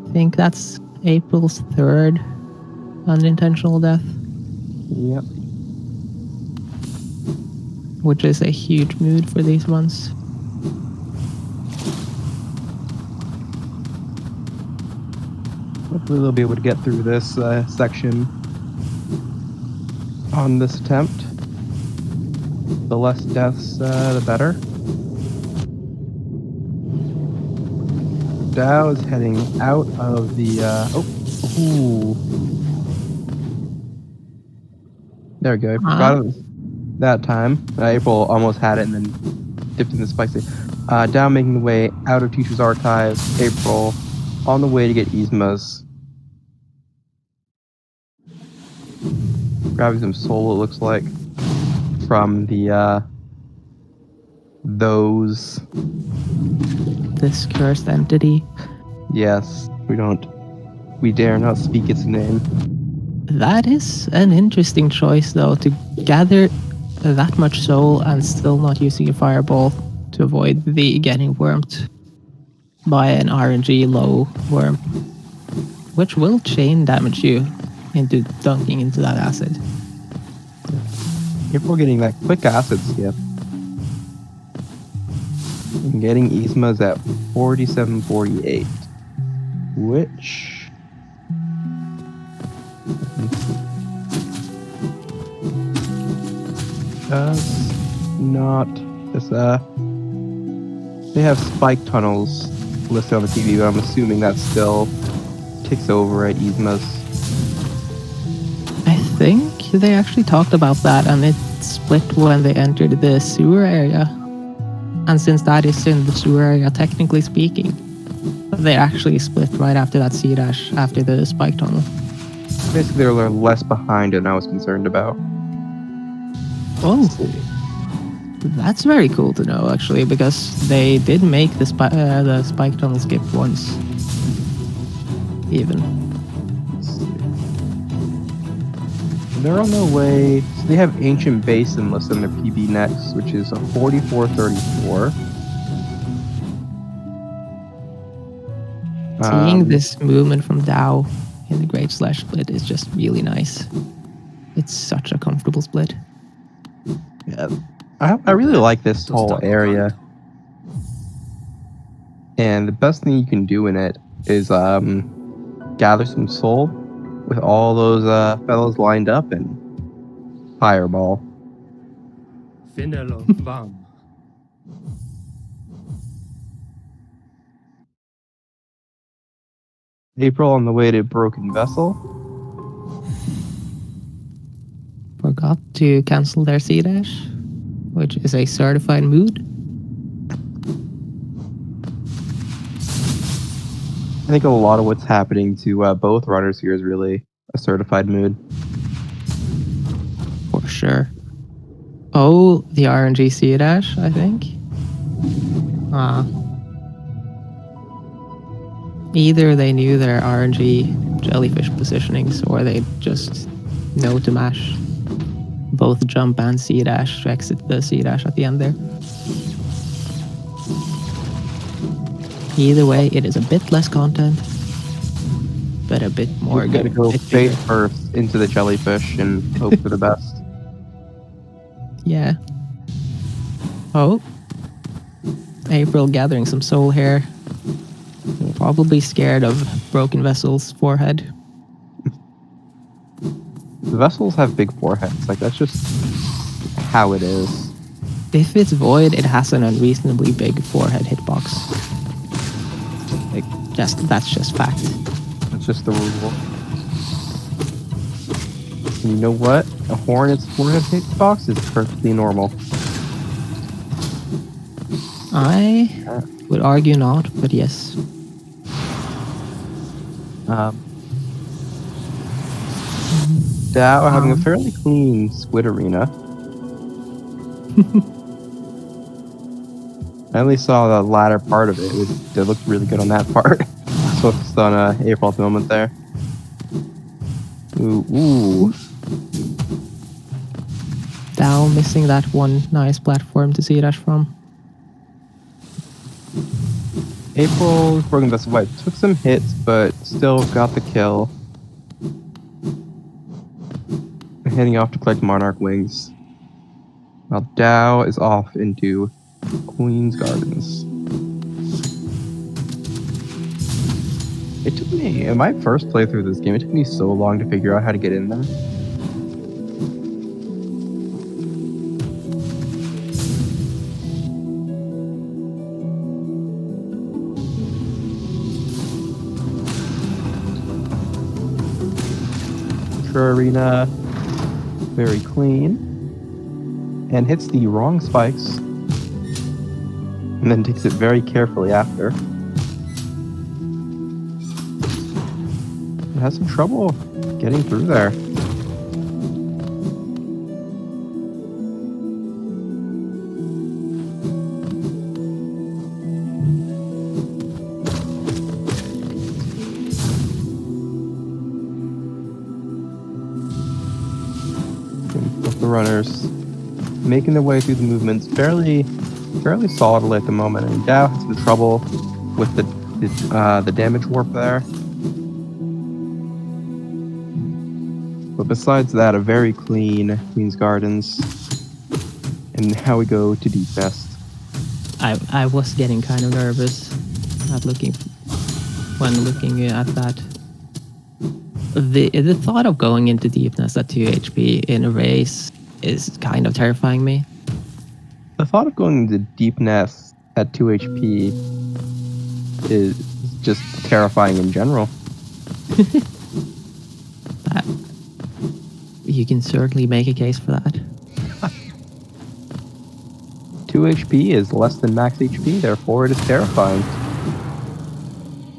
I think that's April's 3rd unintentional death. Yep. Which is a huge mood for these ones. Hopefully they'll be able to get through this section on this attempt. The less deaths, the better. Dao is heading out of the... There we go. I forgot it that time. April almost had it and then dipped in the spicy. Dao making the way out of Teacher's Archive. April on the way to get Yzma's. Grabbing some soul, it looks like, from the those. This cursed entity. Yes, we dare not speak its name. That is an interesting choice, though, to gather that much soul and still not using a fireball to avoid the getting wormed by an RNG low worm, which will chain damage you into dunking into that acid. April getting that quick acid skip. And getting Yzma's at 47.48, which does not. They have spike tunnels listed on the TV, but I'm assuming that still ticks over at Yzma's. I think they actually talked about that, and it split when they entered the sewer area. And since that is in the sewer area, technically speaking, they actually split right after that C-dash, after the spike tunnel. Basically, they're less behind than I was concerned about. Oh, that's very cool to know, actually, because they did make the spike tunnel skip once. Even. They're on their way. So they have Ancient Basin listed on their PB next, which is a 44.34. Seeing this movement from Dao in the Great Slash split is just really nice. It's such a comfortable split. Yeah, I really like this whole area. And the best thing you can do in it is gather some soul with all those fellows lined up and fireball. April on the way to Broken Vessel. Forgot to cancel their C-dash, which is a certified mood. I think a lot of what's happening to both runners here is really a certified mood. For sure. Oh, the RNG C-dash, I think. Either they knew their RNG jellyfish positionings, or they just know to mash both jump and C-dash to exit the C-dash at the end there. Either way, it is a bit less content. but a bit more. You gotta go bit face bigger. first into the jellyfish and hope for the best. Yeah. Oh. April gathering some soul here. Probably scared of Broken Vessel's forehead. The vessels have big foreheads. Like, that's just how it is. If it's void, it has an unreasonably big forehead hitbox. Like, that's just fact. That's just the rule. And you know what? A hornet's forehead hitbox is perfectly normal. I would argue not, but yes. Dao having a fairly clean squid arena. I only saw the latter part of it. It looked really good on that part. Focused on April at the moment there. Ooh. Dao missing that one nice platform to see that from. April's Broken Vessel White took some hits, but still got the kill. Heading off to collect Monarch Wings. While Dao is off into Queen's Gardens. It took me, in my first playthrough of this game, it took me so long to figure out how to get in there. Arena, very clean, and hits the wrong spikes, and then takes it very carefully after. It has some trouble getting through there. The runners making their way through the movements fairly solidly at the moment, and Dao has some trouble with the damage warp there. But besides that, a very clean Queen's Gardens, and now we go to Deep Nest. I was getting kind of nervous when looking at that. The thought of going into Deep Nest at 2 HP in a race is kind of terrifying me. The thought of going into Deep Nest at 2 HP is just terrifying in general. You can certainly make a case for that. 2 HP is less than max HP, therefore it is terrifying.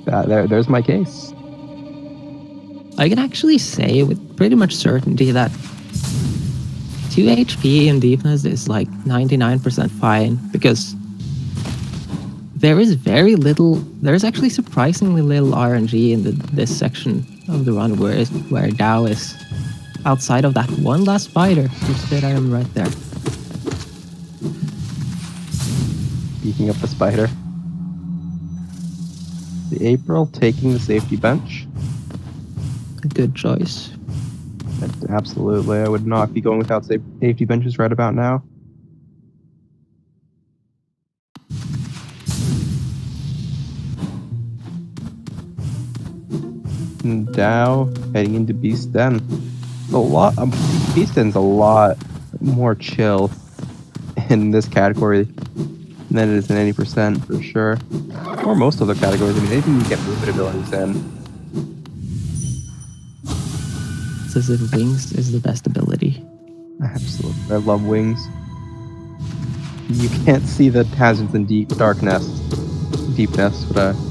There's my case. I can actually say with pretty much certainty that 2 HP in Deep Nest is like 99% fine, because there is actually surprisingly little RNG in this section of the run where Dao is outside of that one last spider, which did I am right there. Beating up the spider. The April taking the safety bench. A good choice. Absolutely, I would not be going without safety benches right about now. And Dao heading into Beast Den. Beast Den's a lot more chill in this category than it is in any percent for sure. Or most other categories. I mean, they didn't even get movement abilities in. It's as if Wings is the best ability. Absolutely, I love Wings. You can't see the hazards in Deep Nest,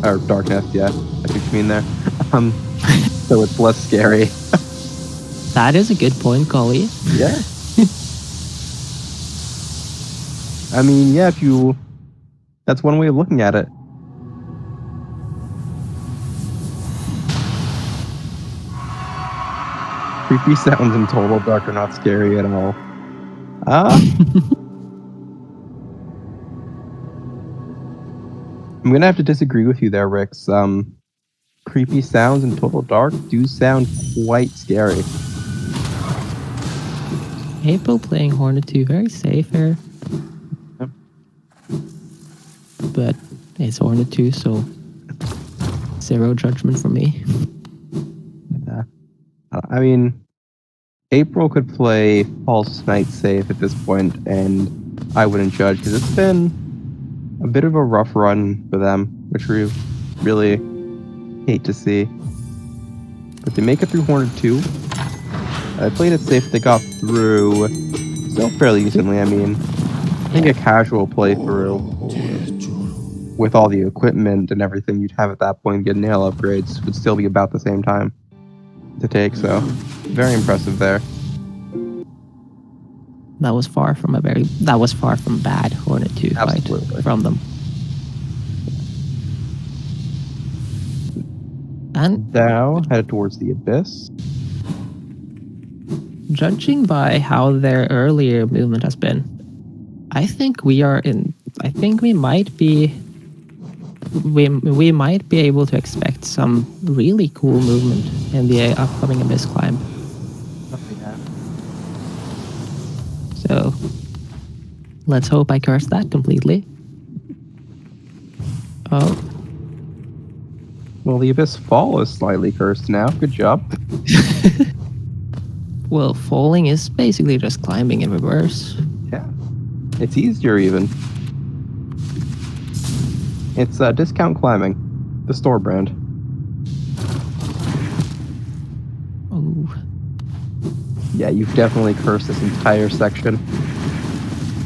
or Dark Nest, yeah, I think what you mean there. So it's less scary. That is a good point, Collie. Yeah. I mean, yeah, that's one way of looking at it. Creepy sounds in Total Dark are not scary at all. I'm gonna have to disagree with you there, Rix. creepy sounds in total dark do sound quite scary. April playing Hornet 2, very safe here. Yep. But it's Hornet 2, so zero judgment from me. Yeah. I mean, April could play False Night safe at this point, and I wouldn't judge because it's been a bit of a rough run for them, which we really hate to see. But they make it through Hornet 2. I played it safe. They got through still fairly decently. I mean, I think a casual playthrough with all the equipment and everything you'd have at that point, get nail upgrades, would still be about the same time to take. So, very impressive there. That was far from bad Hornet 2 Absolutely. fight from them. And Now headed towards the abyss. judging by how their earlier movement has been, I think we might be able to expect some really cool movement in the upcoming abyss climb. So let's hope I curse that completely. Oh. Well, the abyss fall is slightly cursed now. Good job. Well, falling is basically just climbing in reverse. Yeah. It's easier even. It's discount climbing. The store brand. Oh. Yeah, you've definitely cursed this entire section.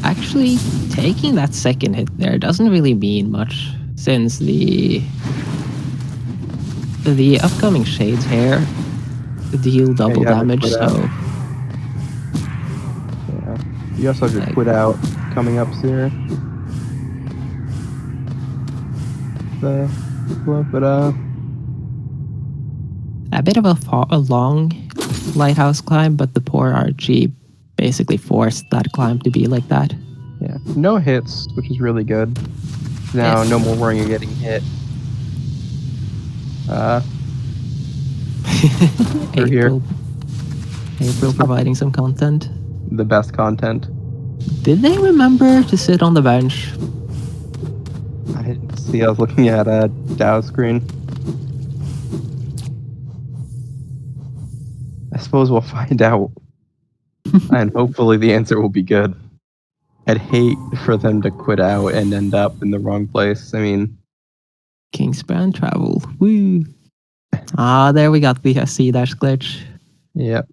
Actually, taking that second hit there doesn't really mean much, since the upcoming shades here deal double damage, so... Yeah. You also have your quit out coming up soon. A bit of a long lighthouse climb, but the poor RG basically forced that climb to be like that. Yeah. No hits, which is really good. Now, no more worrying of getting hit. April providing some content. The best content. Did they remember to sit on the bench? I didn't see. I was looking at a Dow screen. I suppose we'll find out. And hopefully the answer will be good. I'd hate for them to quit out and end up in the wrong place. I mean... Kingsbrand travel. Woo! Ah, there we got the C dash glitch. Yep.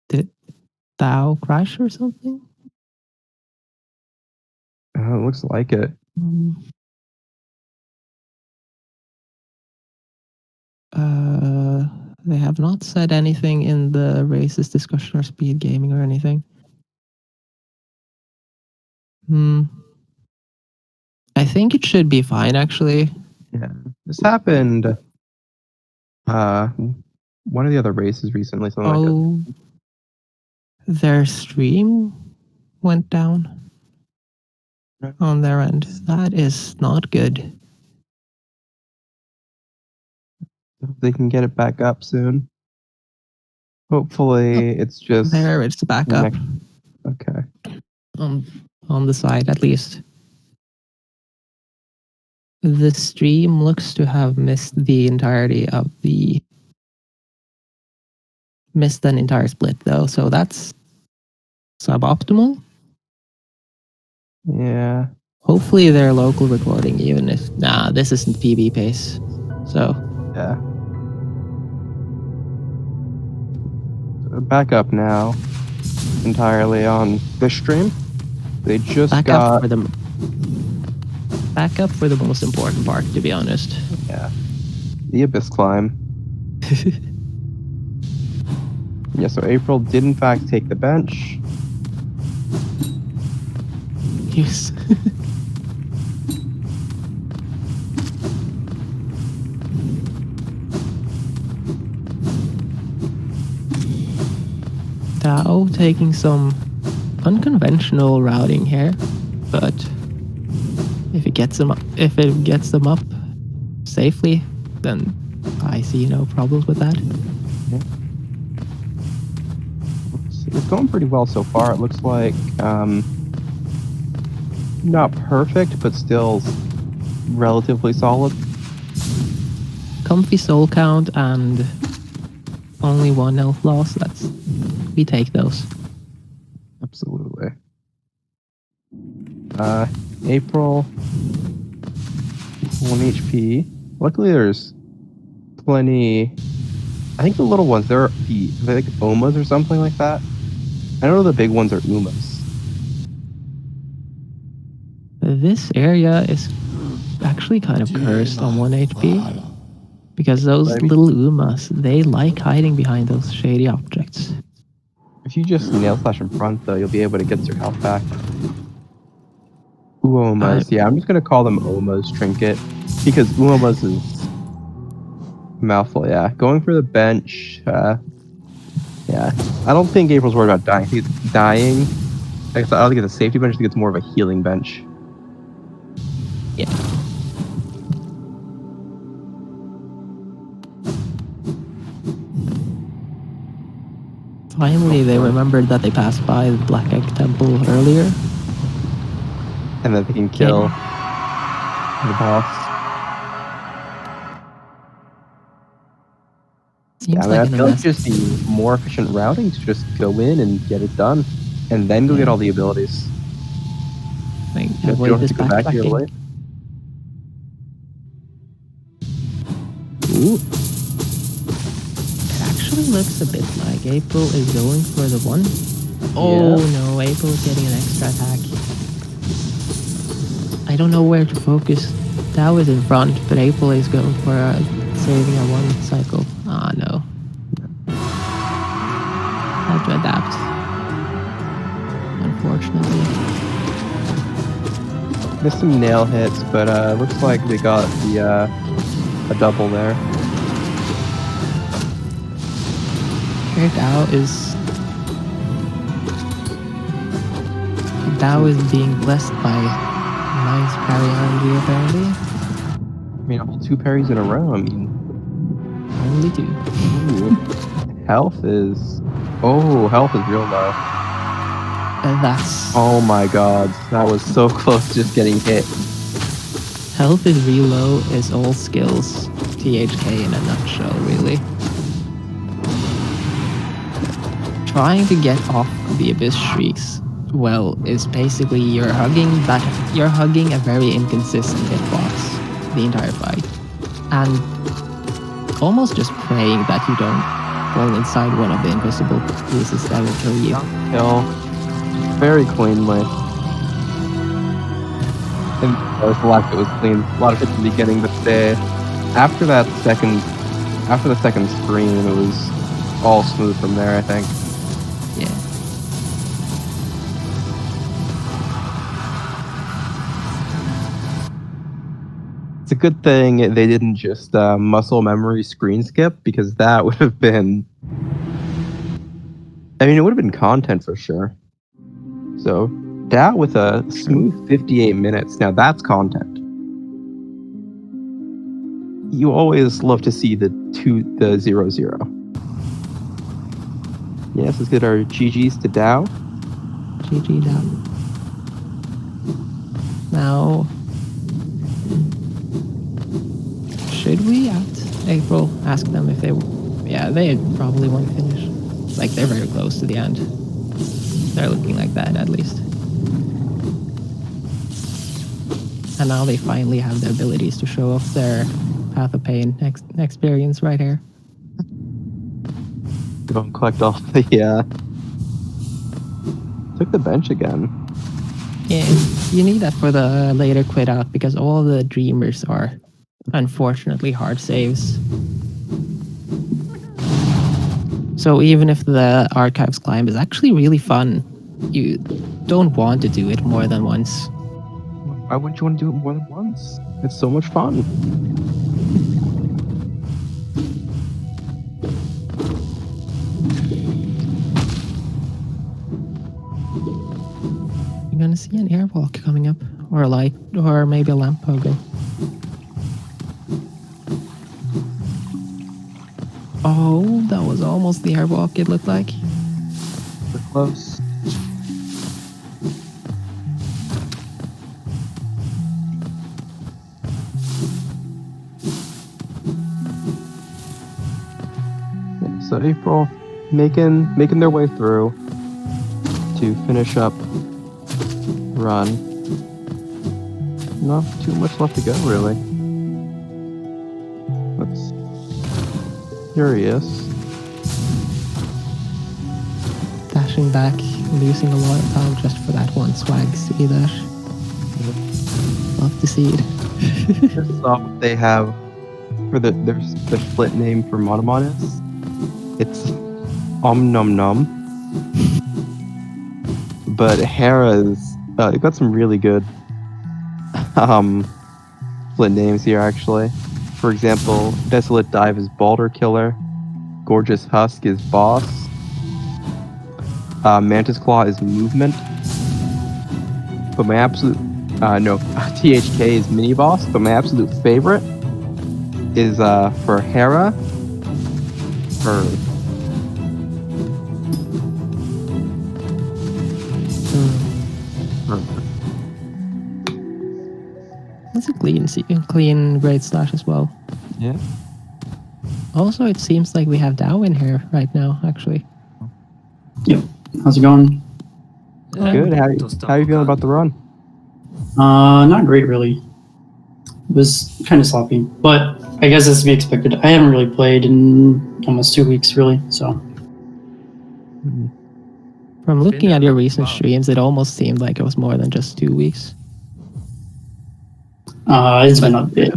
Did Dow crash or something? It looks like it. They have not said anything in the races discussion or speed gaming or anything. I think it should be fine, actually. Yeah. This happened one of the other races recently, something like that. Their stream went down on their end. That is not good. They can get it back up soon. Hopefully, it's just... There, it's back up. Okay. On the side, at least. The stream looks to have missed the entirety of the... Missed an entire split, though, so that's suboptimal. Yeah. Hopefully their local recording, even if... Nah, this isn't PB pace, so... Yeah. Back up now. Entirely on this stream. They just back got... up for the most important part, to be honest. Yeah. The abyss climb. Yeah, so April did in fact take the bench. Yes. Dao taking some unconventional routing here, but if it gets them up, safely, then I see no problems with that. It's going pretty well so far. It looks like not perfect, but still relatively solid. Comfy soul count and only 1 health loss. We take those. Absolutely. April, 1 HP. Luckily, there's plenty. I think the little ones, they're like Omas or something like that. I know the big ones are Umas. This area is actually kind of cursed on 1 HP. Because those little Umas, they like hiding behind those shady objects. If you just nail slash in front, though, you'll be able to get your health back. Uomas. Yeah, I'm just going to call them Omas Trinket. Because Uomas is a mouthful, yeah. Going for the bench. Yeah. I don't think April's worried about dying. I think it's dying. I don't think it's a safety bench. I think it's more of a healing bench. Yeah. Finally, they remembered that they passed by the Black Egg Temple earlier. And then they can kill the boss. Seems I feel like just the more efficient routing to just go in and get it done. And then go get all the abilities. Like, you don't have to go back to your life. Ooh. Actually looks a bit like April is going for the 1. Oh no, April's getting an extra attack. I don't know where to focus. Tao is in front, but April is going for saving a 1 cycle. Ah no. Have to adapt. Unfortunately. Missed some nail hits, but looks like they got the a double there. Dao is being blessed by nice parry RNG apparently. I mean, all 2 parries in a row. I mean, only 2. Ooh. Health is real low. Oh my god, that was so close to just getting hit. Health is real low is all skills. THK in a nutshell, really. Trying to get off the Abyss Shrieks, well, is basically you're hugging a very inconsistent hitbox the entire fight. And almost just praying that you don't fall inside one of the invisible pieces that will kill you. Kill. Very cleanly. And the last bit was clean. A lot of hits in the beginning, but after the second screen, it was all smooth from there, I think. Yeah. It's a good thing they didn't just muscle memory screen skip, because that would have been... I mean, it would have been content for sure. So, that with a smooth 58 minutes, now that's content. You always love to see the 0-0. Yes, let's get our GGs to Dao. GG Dao. Now, should we at April ask them if they... Yeah, they probably won't finish. Like, they're very close to the end. They're looking like that, at least. And now they finally have the abilities to show off their Path of Pain experience right here. Don't collect all the... Took the bench again. Yeah, you need that for the later quit out, because all the Dreamers are unfortunately hard saves. So even if the Archives climb is actually really fun, you don't want to do it more than once. Why wouldn't you want to do it more than once? It's so much fun. You're gonna see an airwalk coming up, or a light, or maybe a lamp pogo. Oh, that was almost the airwalk, it looked like. We're close. Yeah, so April making their way through to finish up run. Not too much left to go, really. That's curious. Dashing back, losing a lot of time just for that one swag. See that? Love to see it. Just saw what they have for their split name for Monomon is. It's Nom Nom. But Hera's they've got some really good split names here actually. For example, Desolate Dive is Balder Killer, Gorgeous Husk is Boss, Mantis Claw is Movement. But my absolute THK is Mini Boss, but my absolute favorite is for Hera, her. That's a clean raid slash as well. Yeah. Also, it seems like we have Dao in here right now, actually. Yep. How's it going? Good. How are you feeling about the run? Not great, really. It was kind of sloppy, but I guess that's to be expected. I haven't really played in almost 2 weeks, really, so. From looking at your recent streams, it almost seemed like it was more than just 2 weeks. It's been a bit.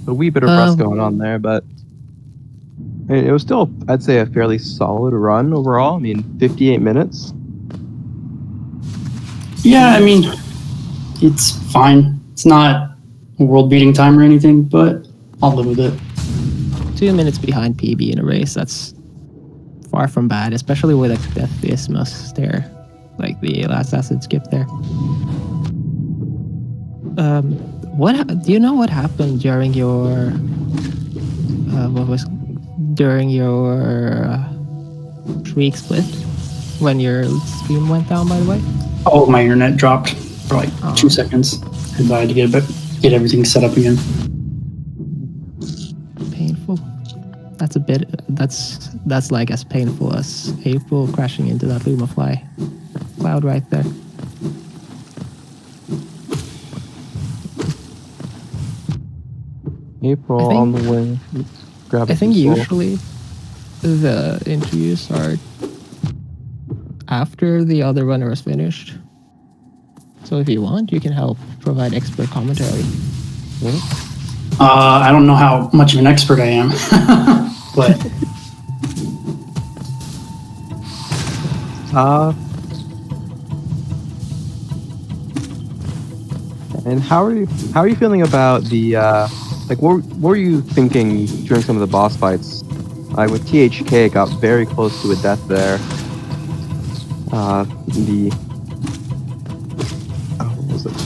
A wee bit of rust going on there, but it was still, I'd say, a fairly solid run overall. I mean, 58 minutes. Yeah, I mean, it's fine. It's not a world-beating time or anything, but I'll live with it. 2 minutes behind PB in a race, that's far from bad, especially with a Death Isthmus there, like the last acid skip there. Do you know what happened during your streak split when your stream went down, by the way? Oh, my internet dropped for like 2 seconds, and I had to get everything set up again. Painful. That's like as painful as April crashing into that Lumafly cloud right there. April on the way. I think usually the interviews are after the other runner is finished. So if you want, you can help provide expert commentary. I don't know how much of an expert I am, but and how are you feeling about the like what were you thinking during some of the boss fights? Like with THK, it got very close to a death there.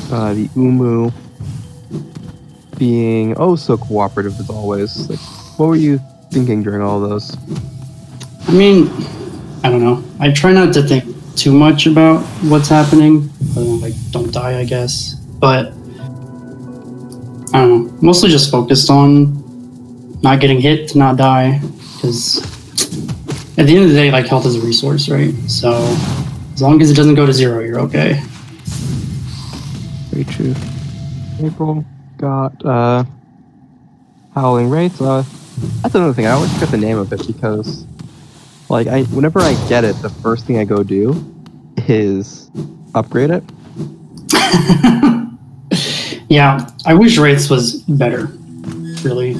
The Umu being oh so cooperative as always. Like, what were you thinking during all those? I mean, I don't know. I try not to think too much about what's happening. Like, don't die, I guess. But I don't know. Mostly just focused on not getting hit to not die, because at the end of the day, like, health is a resource, right? So as long as it doesn't go to 0, you're okay. Very true. April got Howling Wraiths. That's another thing. I always forget the name of it because, like, whenever I get it, the first thing I go do is upgrade it. Yeah, I wish Wraiths was better, really,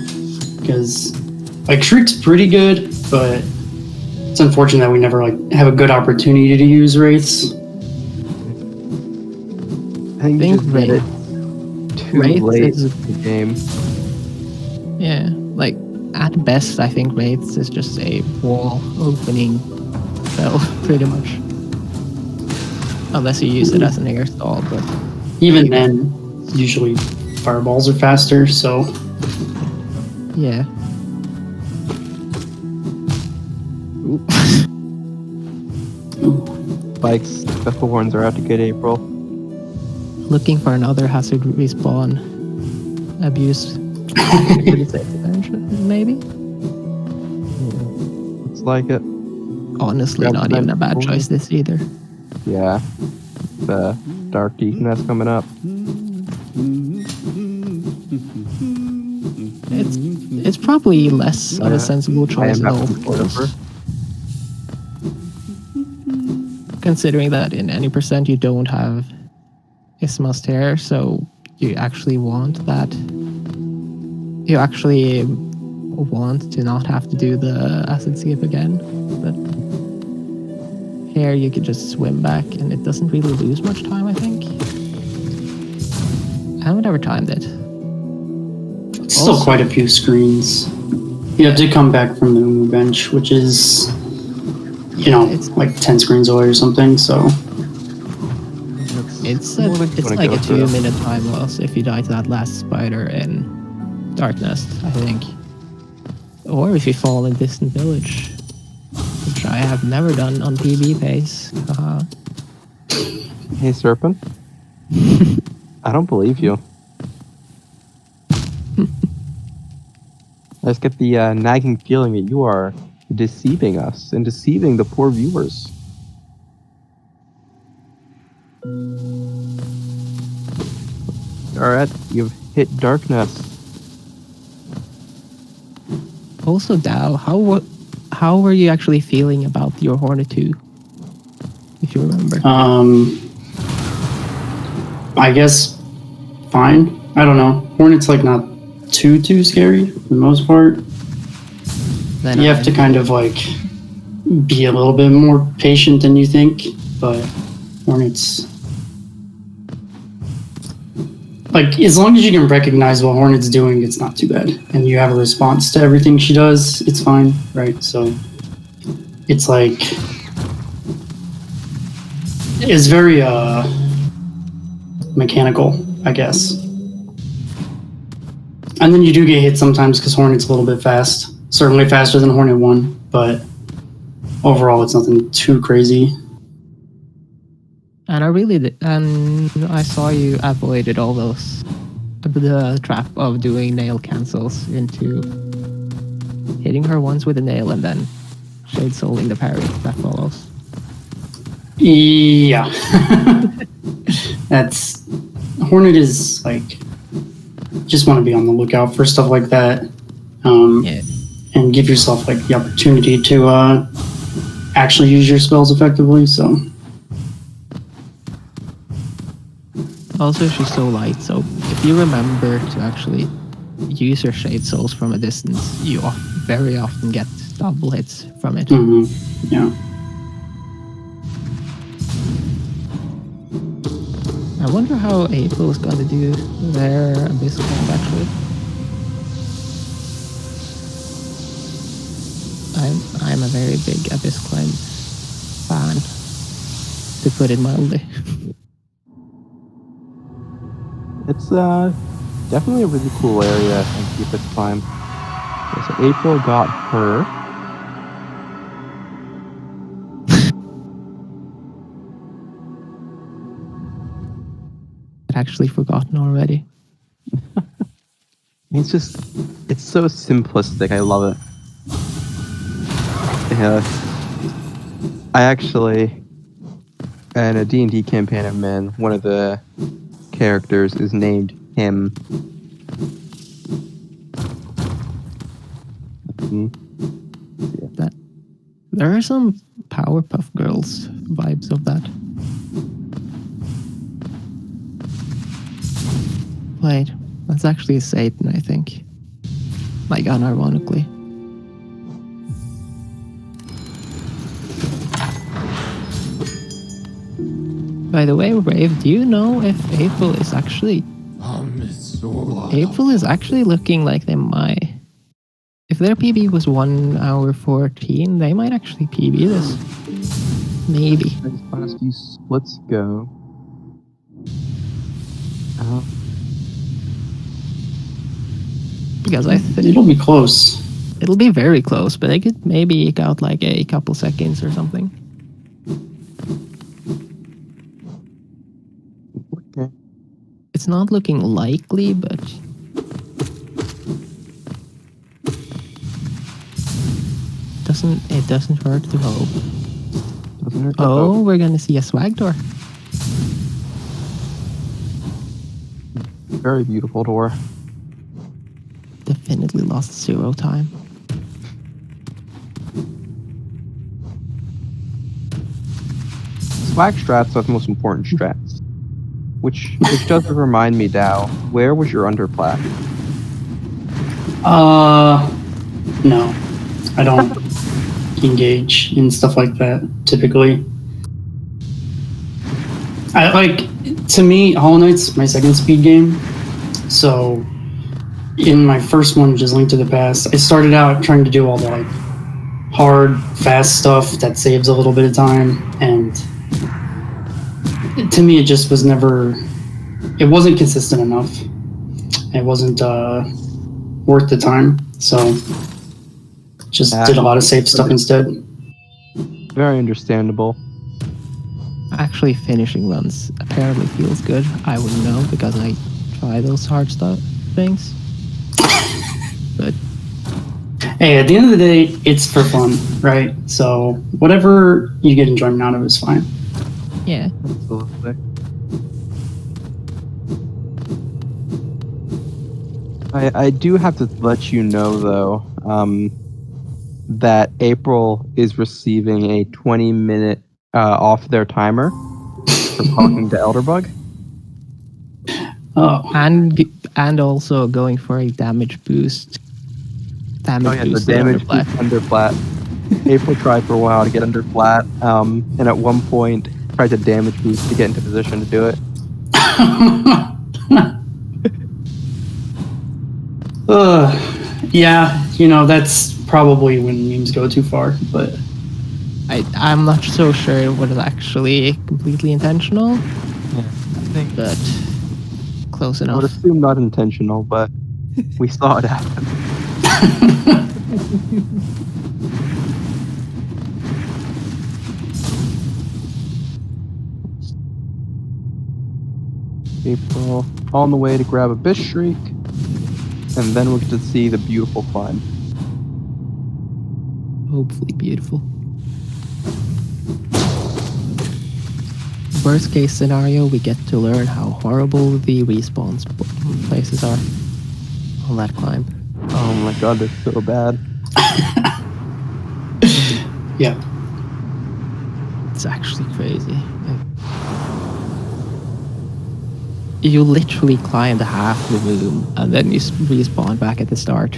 because like Shriek's pretty good, but it's unfortunate that we never like have a good opportunity to use Wraiths. I think you just did it too late in the game. Yeah, like at best, I think Wraiths is just a wall opening spell, pretty much. Unless you use it as an air stall, but even then, usually fireballs are faster, so Yeah. Ooh. Spikes, the horns are out to get April. Looking for another hazard respawn. Abuse. Maybe? Looks like it. Honestly, Grab not the even a bad vent. choice this either. Yeah. The dark deacon that's coming up. It's probably less of a sensible choice in all fours. Considering that in any percent you don't have Isma's tear, so you actually want that. You actually want to not have to do the acid skip again. But here you could just swim back and it doesn't really lose much time, I think. I haven't ever timed it. It's still quite a few screens. You have to come back from the Umu bench, which is, you know, like 10 screens away or something, so. It's like a 2-minute time loss if you die to that last spider in Darkness, I think. Or if you fall in Distant Village, which I have never done on PB pace. Hey, Serpent. I don't believe you. I just get the nagging feeling that you are deceiving us and deceiving the poor viewers. Alright, you've hit Darkness. Also, Dao, how were you actually feeling about your Hornet 2? If you remember. I guess fine. I don't know. Hornet's like not too scary for the most part. Then you have to kind of like be a little bit more patient than you think, but Hornet's like, as long as you can recognize what Hornet's doing, it's not too bad, and you have a response to everything she does, it's fine, right? So it's like, it's very mechanical, I guess. And then you do get hit sometimes because Hornet's a little bit fast. Certainly faster than Hornet 1, but overall it's nothing too crazy. And I really did, and I saw you avoided all those, the trap of doing nail cancels into hitting her once with a nail and then shade souling the parry that follows. Yeah. That's, Hornet is like, just want to be on the lookout for stuff like that. Yeah. And give yourself like the opportunity to actually use your spells effectively, so. Also, she's so light, so if you remember to actually use your Shade Souls from a distance, you very often get double hits from it. Mm-hmm. Yeah. I wonder how April is going to do their Abyss Climb, actually. I'm a very big Abyss Climb fan, to put it mildly. It's definitely a really cool area, I think, Abyss Climb. Okay, so April got her. I'd actually forgotten already. It's so simplistic. I love it. Yeah. I actually, in a D&D campaign I'm in, one of the characters is named him. There are some Powerpuff Girls vibes of that. Wait, that's actually Satan, I think. Like, unironically. By the way, Brave, do you know if April is actually looking like they might. If their PB was 1 hour 14, they might actually PB this. Maybe. As fast as splits go. Because I think It'll be close. it'll be very close, but I could maybe eke out like a couple seconds or something. Okay. It's not looking likely, but it doesn't hurt to hope. Doesn't hurt to Oh, hope. we're gonna see a swag door. Very beautiful door. Definitely lost 0 time. Swag strats are the most important strats. Which does remind me, Dao, where was your underplat? No. I don't engage in stuff like that, typically. To me, Hollow Knight's my second speed game. So, in my first one, which is Link to the Past, I started out trying to do all the, like, hard, fast stuff that saves a little bit of time, and to me, it just was never... It wasn't consistent enough. It wasn't, worth the time, so just did a lot of safe stuff instead. Very understandable. Actually, finishing runs apparently feels good. I wouldn't know because I try those hard stuff things. But Hey, at the end of the day, it's for fun, right? So whatever you get enjoyment out of is fine. yeah, Absolutely. I do have to let you know, though, that April is receiving a 20-minute off their timer for talking to Elderbug. Oh, and also going for a damage boost. Damage The boost damage underplat. boost under flat. April tried for a while to get under flat, and at one point tried to damage boost to get into position to do it. yeah, that's probably when memes go too far, but I'm not so sure it was actually completely intentional, Yeah, I think but close I would enough. assume not intentional, but we saw it happen. April on the way to grab a Bish Shriek, and then we'll get to see the beautiful climb. Hopefully beautiful. Worst case scenario, we get to learn how horrible the respawn places are on that climb. Oh my god, they're so bad. yeah. It's actually crazy. You literally climbed half the room and then you respawn back at the start.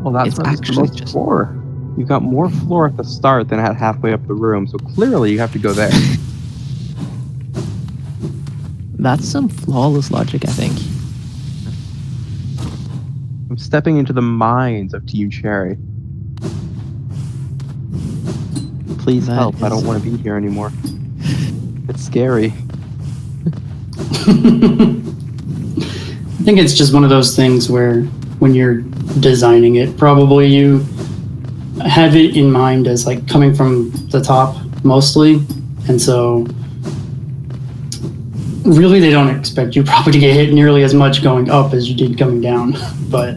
Well, that's It's why there's the actually most just- floor. You got more floor at the start than at halfway up the room, so clearly you have to go there. That's some flawless logic, I think. I'm stepping into the minds of Team Cherry. Please That help, I is- don't want to be here anymore. It's scary. I think it's just one of those things where when you're designing it, probably you have it in mind as like coming from the top mostly, and so really they don't expect you probably to get hit nearly as much going up as you did coming down. But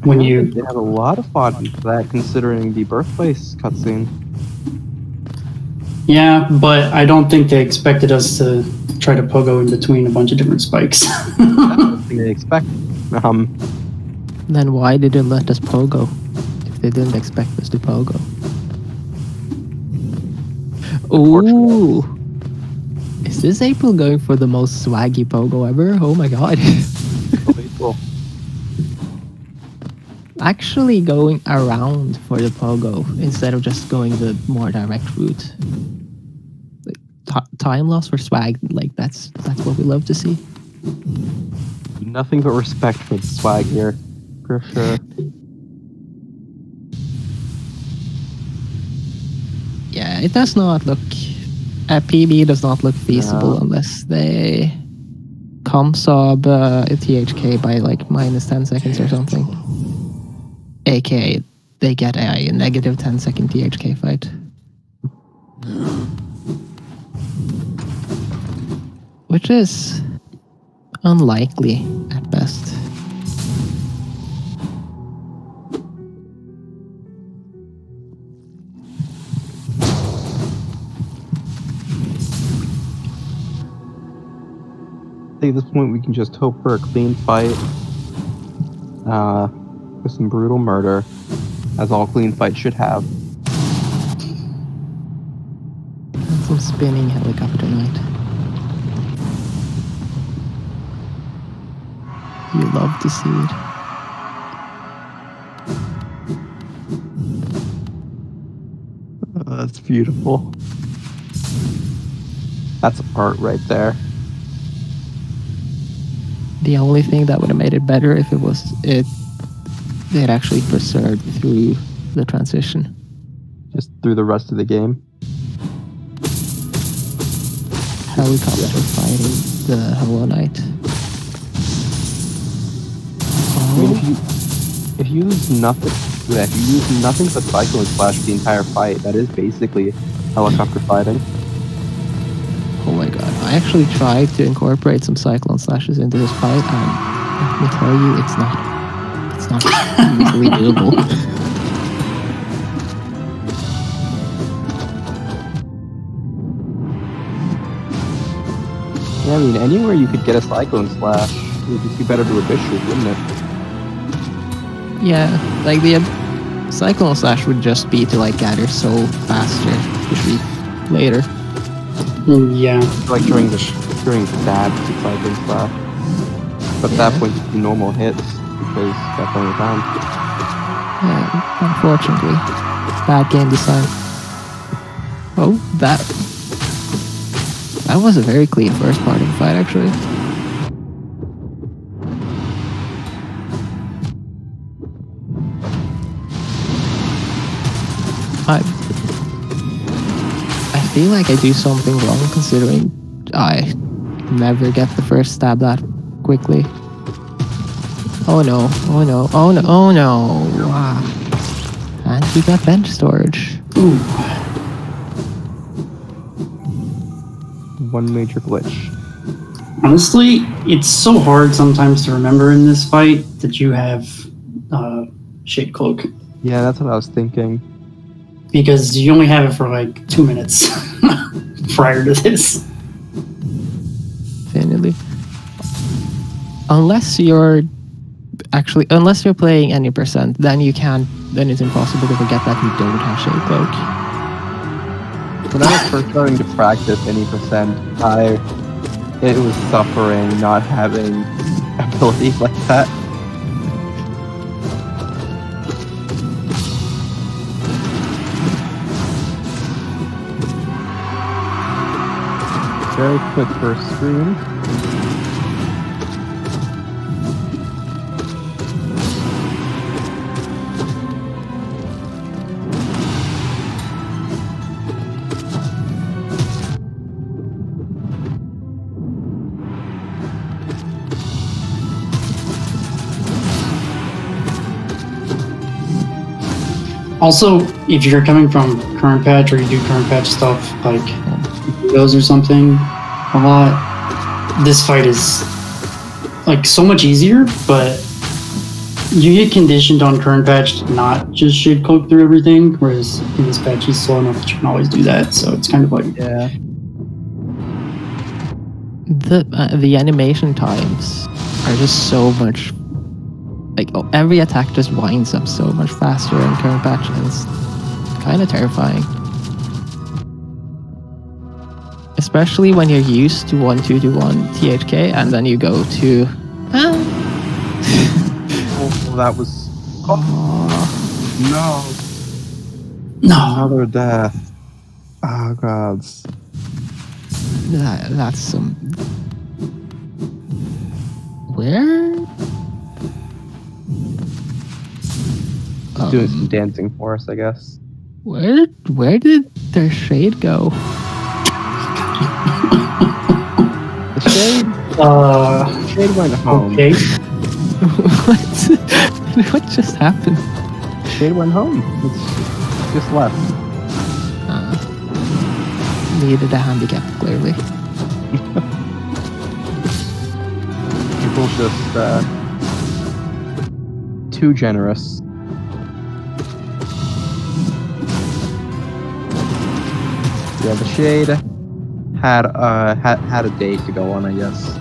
when you They have a lot of fun for that, considering the birthplace cutscene. yeah, but I don't think they expected us to try to pogo in between a bunch of different spikes. That's the thing they expect. Then why did they let us pogo if they didn't expect us to pogo? Ooh! Is this April going for the most swaggy pogo ever? Oh my god. Cool. Actually going around for the pogo instead of just going the more direct route. Like, time loss for swag, like that's what we love to see. Nothing but respect for the swag here, for sure. Yeah, it does not look. A PB does not look feasible No. unless they comsob THK by like minus 10 seconds or something. AKA, they get a negative 10 second THK fight. Which is unlikely at best. I think at this point we can just hope for a clean fight with some brutal murder, as all clean fights should have. And some spinning helicopter night. You love to see it. That's beautiful. That's art right there. The only thing that would have made it better if they had actually preserved through the transition. Just through the rest of the game. Helicopter fighting the Hollow Knight. I mean, if you use nothing but Cyclone Slash the entire fight, that is basically helicopter fighting. Oh my god, I actually tried to incorporate some Cyclone Slashes into this fight, and let me tell you, it's not easily doable. Yeah, I mean, anywhere you could get a Cyclone Slash, it would just be better to a Bishop, wouldn't it? Yeah, like the Cyclone Slash would just be to like gather soul faster, usually later. Yeah. Like during stabs to Cyclone Slash. But at that point, you do normal hits, because that's only time. Yeah, unfortunately. Bad game design. Oh, that was a very clean first part of the fight, actually. I feel like I do something wrong considering I never get the first stab that quickly. Oh no, oh no, oh no, oh no. Wow. And he got bench storage. Ooh. One major glitch. Honestly, it's so hard sometimes to remember in this fight that you have Shade Cloak. Yeah, that's what I was thinking. Because you only have it for like 2 minutes prior to this. Definitely. Unless you're playing any percent, then it's impossible to forget that you don't have Shade Cloak. When I was first starting to practice any percent, it was suffering not having abilities like that. Very quick first screen. Also, if you're coming from current patch or you do current patch stuff like those or something a lot, this fight is like so much easier, but you get conditioned on current patch to not just Shade Cloak through everything, whereas in this patch he's slow enough that you can always do that, so it's kind of like Yeah. The animation times are just so much. Like every attack just winds up so much faster in current patch, and it's kind of terrifying. Especially when you're used to 1-2-1 THK and then you go to. Oh, that was. Oh, no. Another death. Oh, gods. That's some. Where? Doing some dancing for us, I guess. Where did their shade go? The shade Shade went home. Okay. What just happened? Shade went home. It's just left. Needed a handicap, clearly. People just too generous. Yeah, the Shade had a date to go on, I guess.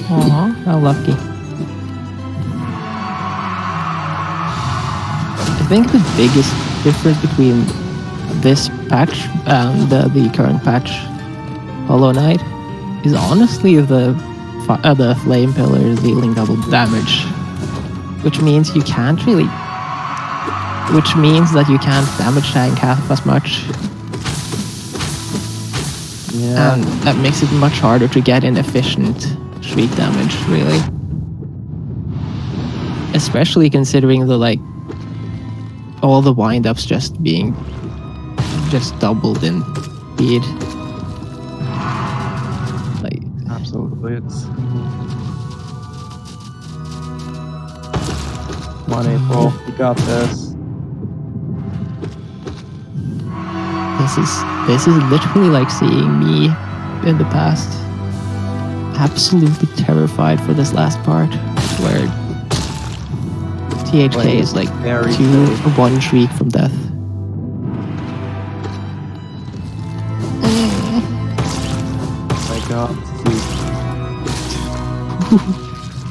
Aw, how lucky. I think the biggest difference between this patch and the current patch, Hollow Knight, is honestly the flame pillar dealing double damage, which means you can't really. Which means that you can't damage tank half as much. Yeah. And that makes it much harder to get in efficient shriek damage, really. Especially considering the all the wind-ups just being doubled in speed. Absolutely, it's. Come on, April, you got this. This is literally like seeing me in the past. Absolutely terrified for this last part, where THK is like very 1 shriek from death. Oh my god.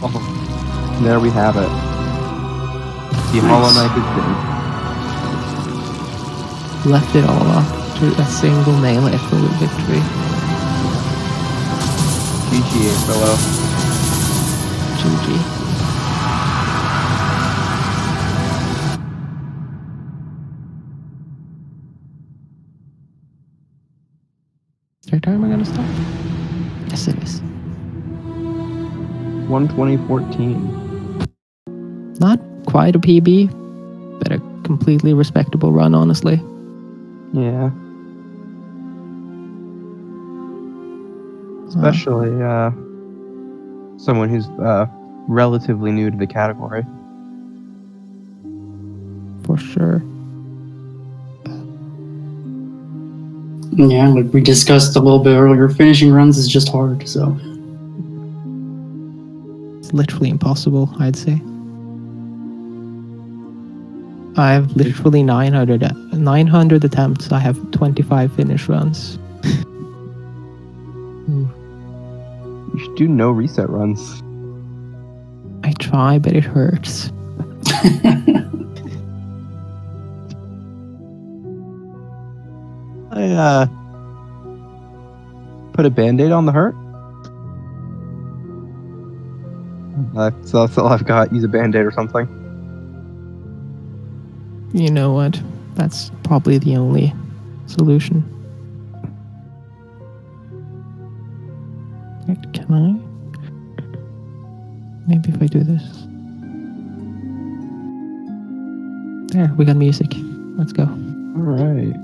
Oh, there we have it. The Hollow Knight is dead. Left it all up to a single melee for the victory. GG, fellow. GG. Is there a timer gonna stop? Yes, it is. 1:20:14. Not quite a PB, but a completely respectable run, honestly. Yeah. Especially someone who's relatively new to the category. For sure. Yeah, like we discussed a little bit earlier, finishing runs is just hard, so. It's literally impossible, I'd say. I have literally 900 attempts. I have 25 finish runs. You should do no reset runs. I try, but it hurts. I put a band-aid on the hurt. So that's all I've got. Use a band-aid or something. You know what? That's probably the only solution. Wait, can I? Maybe if I do this. There, we got music. Let's go. All right.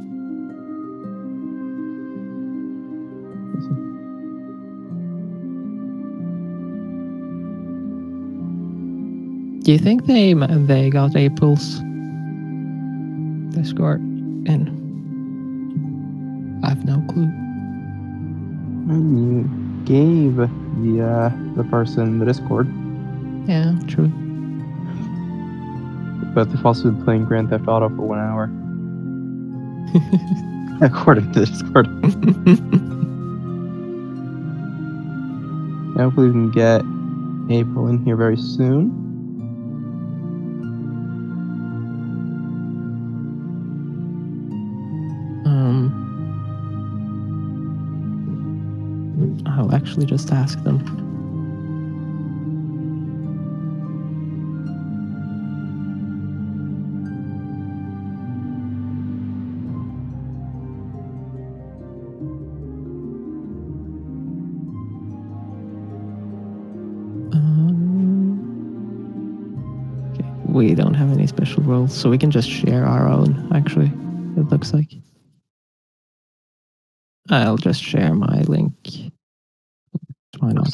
Do you think they got April's Discord in? I have no clue. And you gave the person the Discord, Yeah, true. but they've also been playing Grand Theft Auto for 1 hour, according to Discord. Hopefully we can get April in here very soon. I'll actually just ask them. Okay, we don't have any special roles, so we can just share our own, actually, it looks like. I'll just share my link. Why not?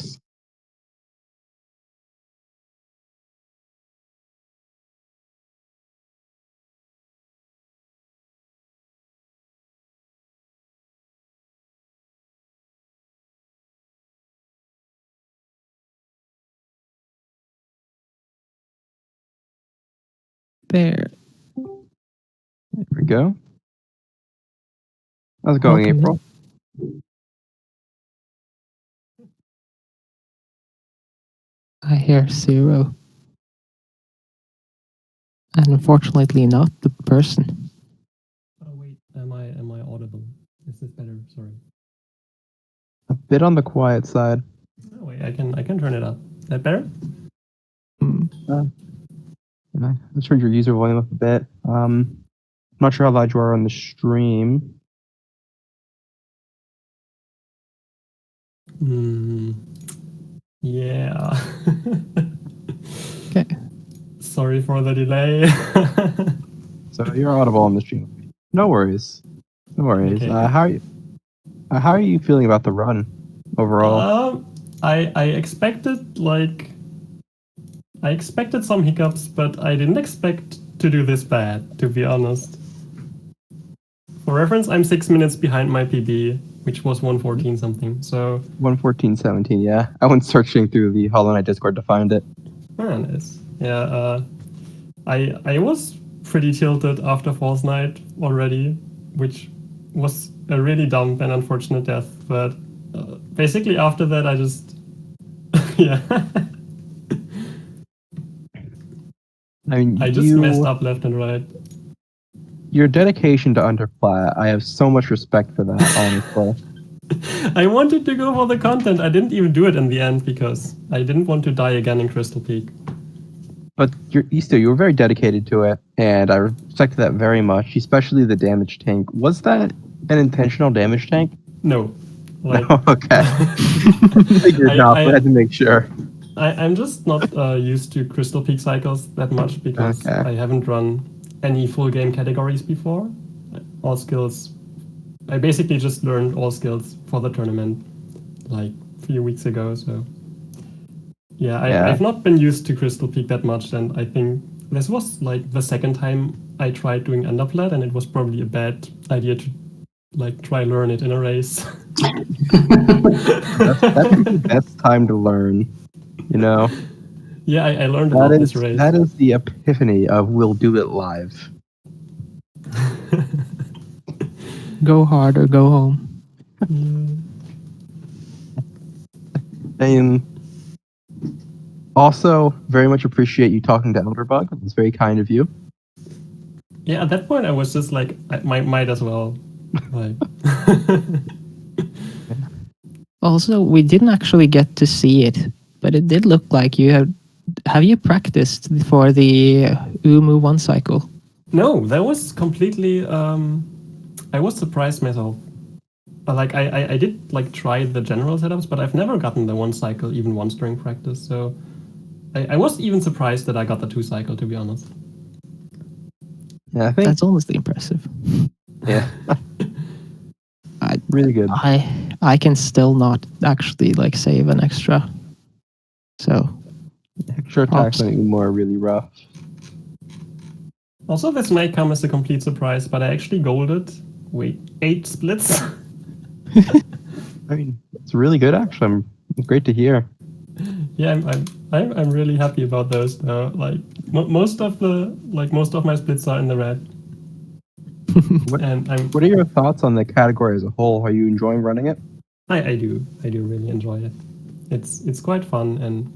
There. There we go. How's it going, Welcome April? I hear 0. And unfortunately not the person. Oh wait, am I audible? Is this better? Sorry. A bit on the quiet side. Oh wait, I can turn it up. Is that better? Let's turn your user volume up a bit. I'm not sure how loud you are on the stream. Yeah. Okay. Sorry for the delay. So you're audible on the stream. No worries. No worries. Okay. How are you feeling about the run overall? I expected some hiccups, but I didn't expect to do this bad, to be honest. For reference, I'm 6 minutes behind my PB, which was 114 something. So 114.17. Yeah, I went searching through the Hollow Knight Discord to find it. nice. Yeah. I was pretty tilted after False Night already, which was a really dumb and unfortunate death. But basically after that, I just yeah. I just messed up left and right. Your dedication to Underplat, I have so much respect for that, honestly. I wanted to go for the content. I didn't even do it in the end because I didn't want to die again in Crystal Peak. But you were very dedicated to it, and I respect that very much, especially the damage tank. Was that an intentional damage tank? No. Like, No, okay. Figured not, but I had to make sure. I'm just not used to Crystal Peak cycles that much because I haven't run any full game categories before. All skills. I basically just learned all skills for the tournament like a few weeks ago, so yeah, I've not been used to Crystal Peak that much, and I think this was like the second time I tried doing Underplat, and it was probably a bad idea to like try learn it in a race. That's the best time to learn, you know? Yeah, I learned about this race. That is the epiphany of we'll do it live. Go hard or go home. And also, very much appreciate you talking to Elderbug. It was very kind of you. Yeah, at that point I was just like, I might as well. Like. Also, we didn't actually get to see it, but it did look like you have you practiced for the Umu 1 cycle? No, that was completely I was surprised myself. Like I did like try the general setups, but I've never gotten the 1 cycle even once during practice. So I was even surprised that I got the 2 cycle, to be honest. Yeah, I think that's honestly impressive. Yeah. Really good. I can still not actually like save an extra. So extra attacks on Umu are really rough. Also, this may come as a complete surprise, but I actually golded 8 splits. I mean, it's really good actually. It's great to hear. Yeah, I'm really happy about those though. Like most of my splits are in the red. What are your thoughts on the category as a whole? Are you enjoying running it? I do really enjoy it. It's quite fun, and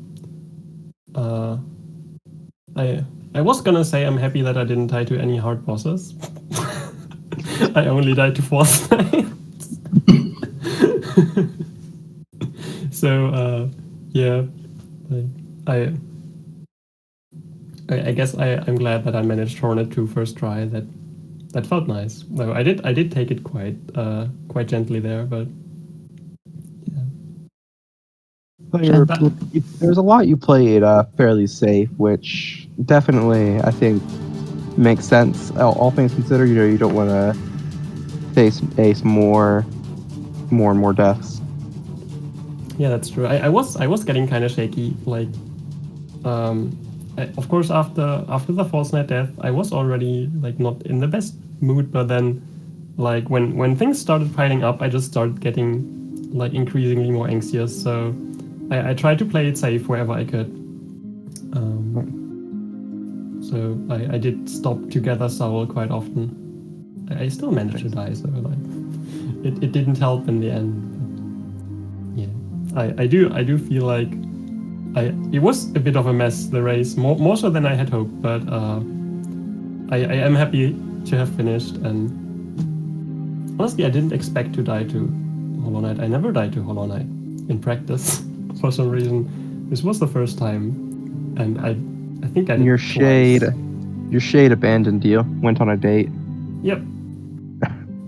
I was gonna say I'm happy that I didn't die to any hard bosses. I only died to Force Knights. So yeah, I guess I'm glad that I managed Hornet 2 first try. That felt nice. Though I did take it quite gently there, but yeah. There's a lot you played fairly safe, which definitely I think makes sense. All things considered, you don't want to face more and more deaths. Yeah, that's true. I was getting kind of shaky. Like, of course, after the False Night death, I was already like not in the best mood. But then, like when things started piling up, I just started getting like increasingly more anxious. So I tried to play it safe wherever I could. so I did stop to gather soul quite often. I still managed to die, so like it didn't help in the end. Yeah, I do feel like it was a bit of a mess, the race, more so than I had hoped, but I am happy to have finished, and honestly I didn't expect to die to Hollow Knight. I never died to Hollow Knight in practice for some reason. This was the first time, and I think I did Your twice. shade abandoned you, went on a date. Yep.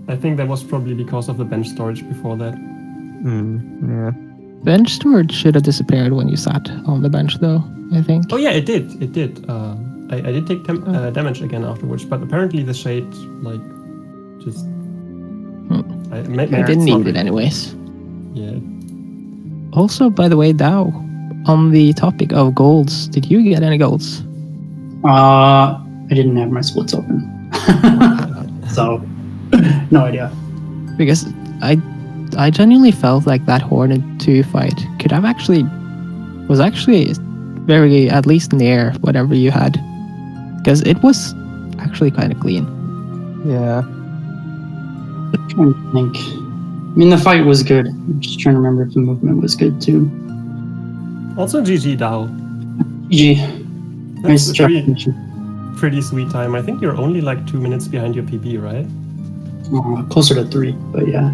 I think that was probably because of the bench storage before that. Yeah. Bench storage should have disappeared when you sat on the bench, though, I think. Oh yeah, it did. It did. I did take damage again afterwards, but apparently the shade, like, just... I didn't need it anyways. Yeah. Also, by the way, Dao, on the topic of golds, did you get any golds? I didn't have my splits open. So, no idea. Because I genuinely felt like that Hornet 2 fight could have was actually very, at least near whatever you had. Because it was actually kind of clean. Yeah. I'm trying to think. I mean, the fight was good. I'm just trying to remember if the movement was good too. Also, GG Dao. GG. Nice That's job. pretty sweet time. I think you're only like 2 minutes behind your PB, right? Closer to 3, but yeah.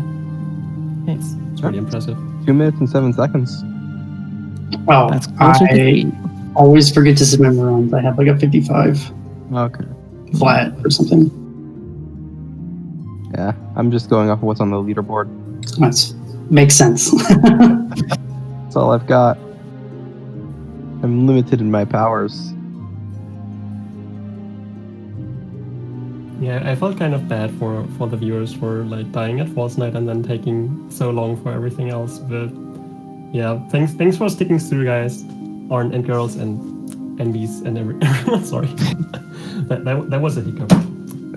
It's pretty impressive. 2 minutes and 7 seconds. Oh, That's closer to 3. always forget to submit my runs. I have like a 55 Okay. flat or something. Yeah, I'm just going off of what's on the leaderboard. Makes sense. That's all I've got. I'm limited in my powers. Yeah, I felt kind of bad for the viewers for like dying at False Night and then taking so long for everything else. But yeah, thanks for sticking through, guys, and girls and NBs and everyone. Sorry, that was a hiccup.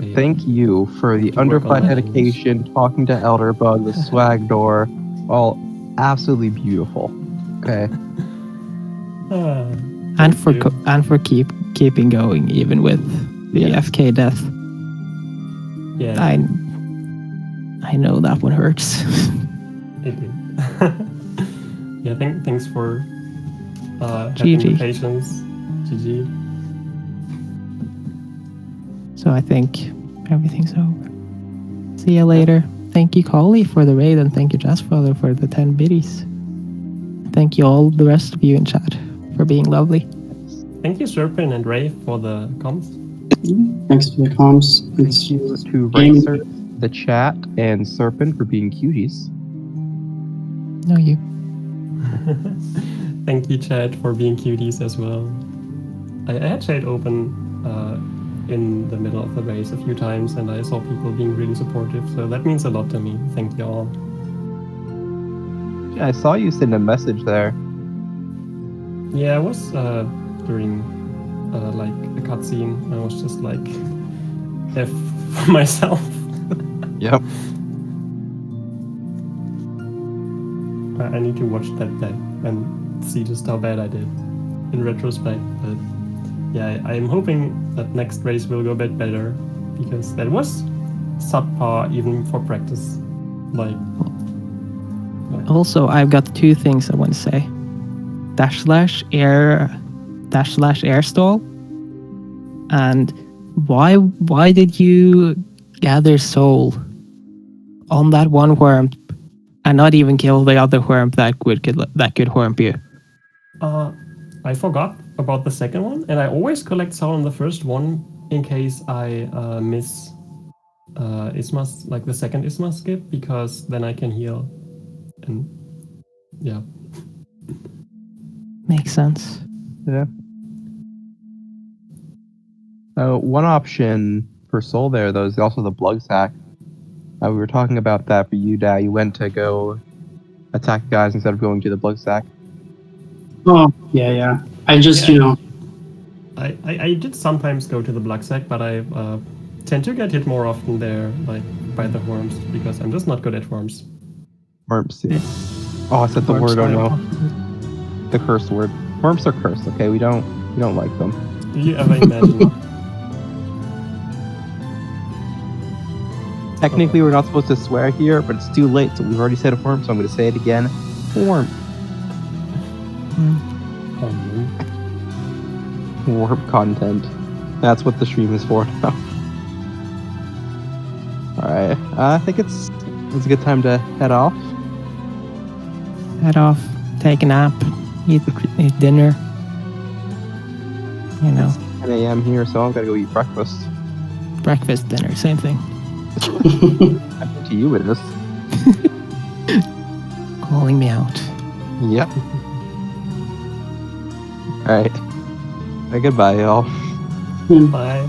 Yeah. Thank you for the underflight dedication, talking to Elderbug, the swag door, all absolutely beautiful. Okay. And for keeping going even with the FK death. Yeah. I know that one hurts. It did. Yeah, thanks for having the patience. GG. So I think everything's over. See you later. Thank you, Collie, for the raid, and thank you, Jazzfather, for the 10 biddies. Thank you all, the rest of you in chat, for being lovely. Thank you, Serpent and Ray, for the comms. Thanks for the comms. Thank you to Racer, the chat, and Serpent for being cuties. No, you. Thank you, chat, for being cuties as well. I had chat open in the middle of the race a few times, and I saw people being really supportive, so that means a lot to me. Thank you all. I saw you send a message there. Yeah, I was during like a cutscene. I was just like F for myself. Yep. I need to watch that back and see just how bad I did in retrospect. But yeah, I'm hoping that next race will go a bit better, because that was subpar even for practice. Like Also, I've got 2 things I want to say. /air stall, and why did you gather soul on that one worm and not even kill the other worm that could worm you? I forgot about the second one, and I always collect soul on the first one in case I miss Isma's, like the second Isma skip, because then I can heal. And yeah. Makes sense. Yeah. One option for soul there, though, is also the blug sack. We were talking about that for you, Da. You went to go attack guys instead of going to the blug sack. Oh, yeah. I just, I did sometimes go to the blood sack, but I tend to get hit more often there, like by the worms, because I'm just not good at worms. Worms, yeah. Oh, I said the word. Oh no, the curse word. Worms are cursed. Okay, we don't like them. Do you ever imagine Technically, we're not supposed to swear here, but it's too late, so we've already said a form, so I'm going to say it again. Form. Warp content. That's what the stream is for now. Alright, I think it's a good time to head off. Head off, take a nap, eat dinner. You know. It's 10 a.m. here, so I've got to go eat breakfast. Breakfast, dinner, same thing. I think to you it is. Calling me out. Yep. Alright. Goodbye, y'all. Bye.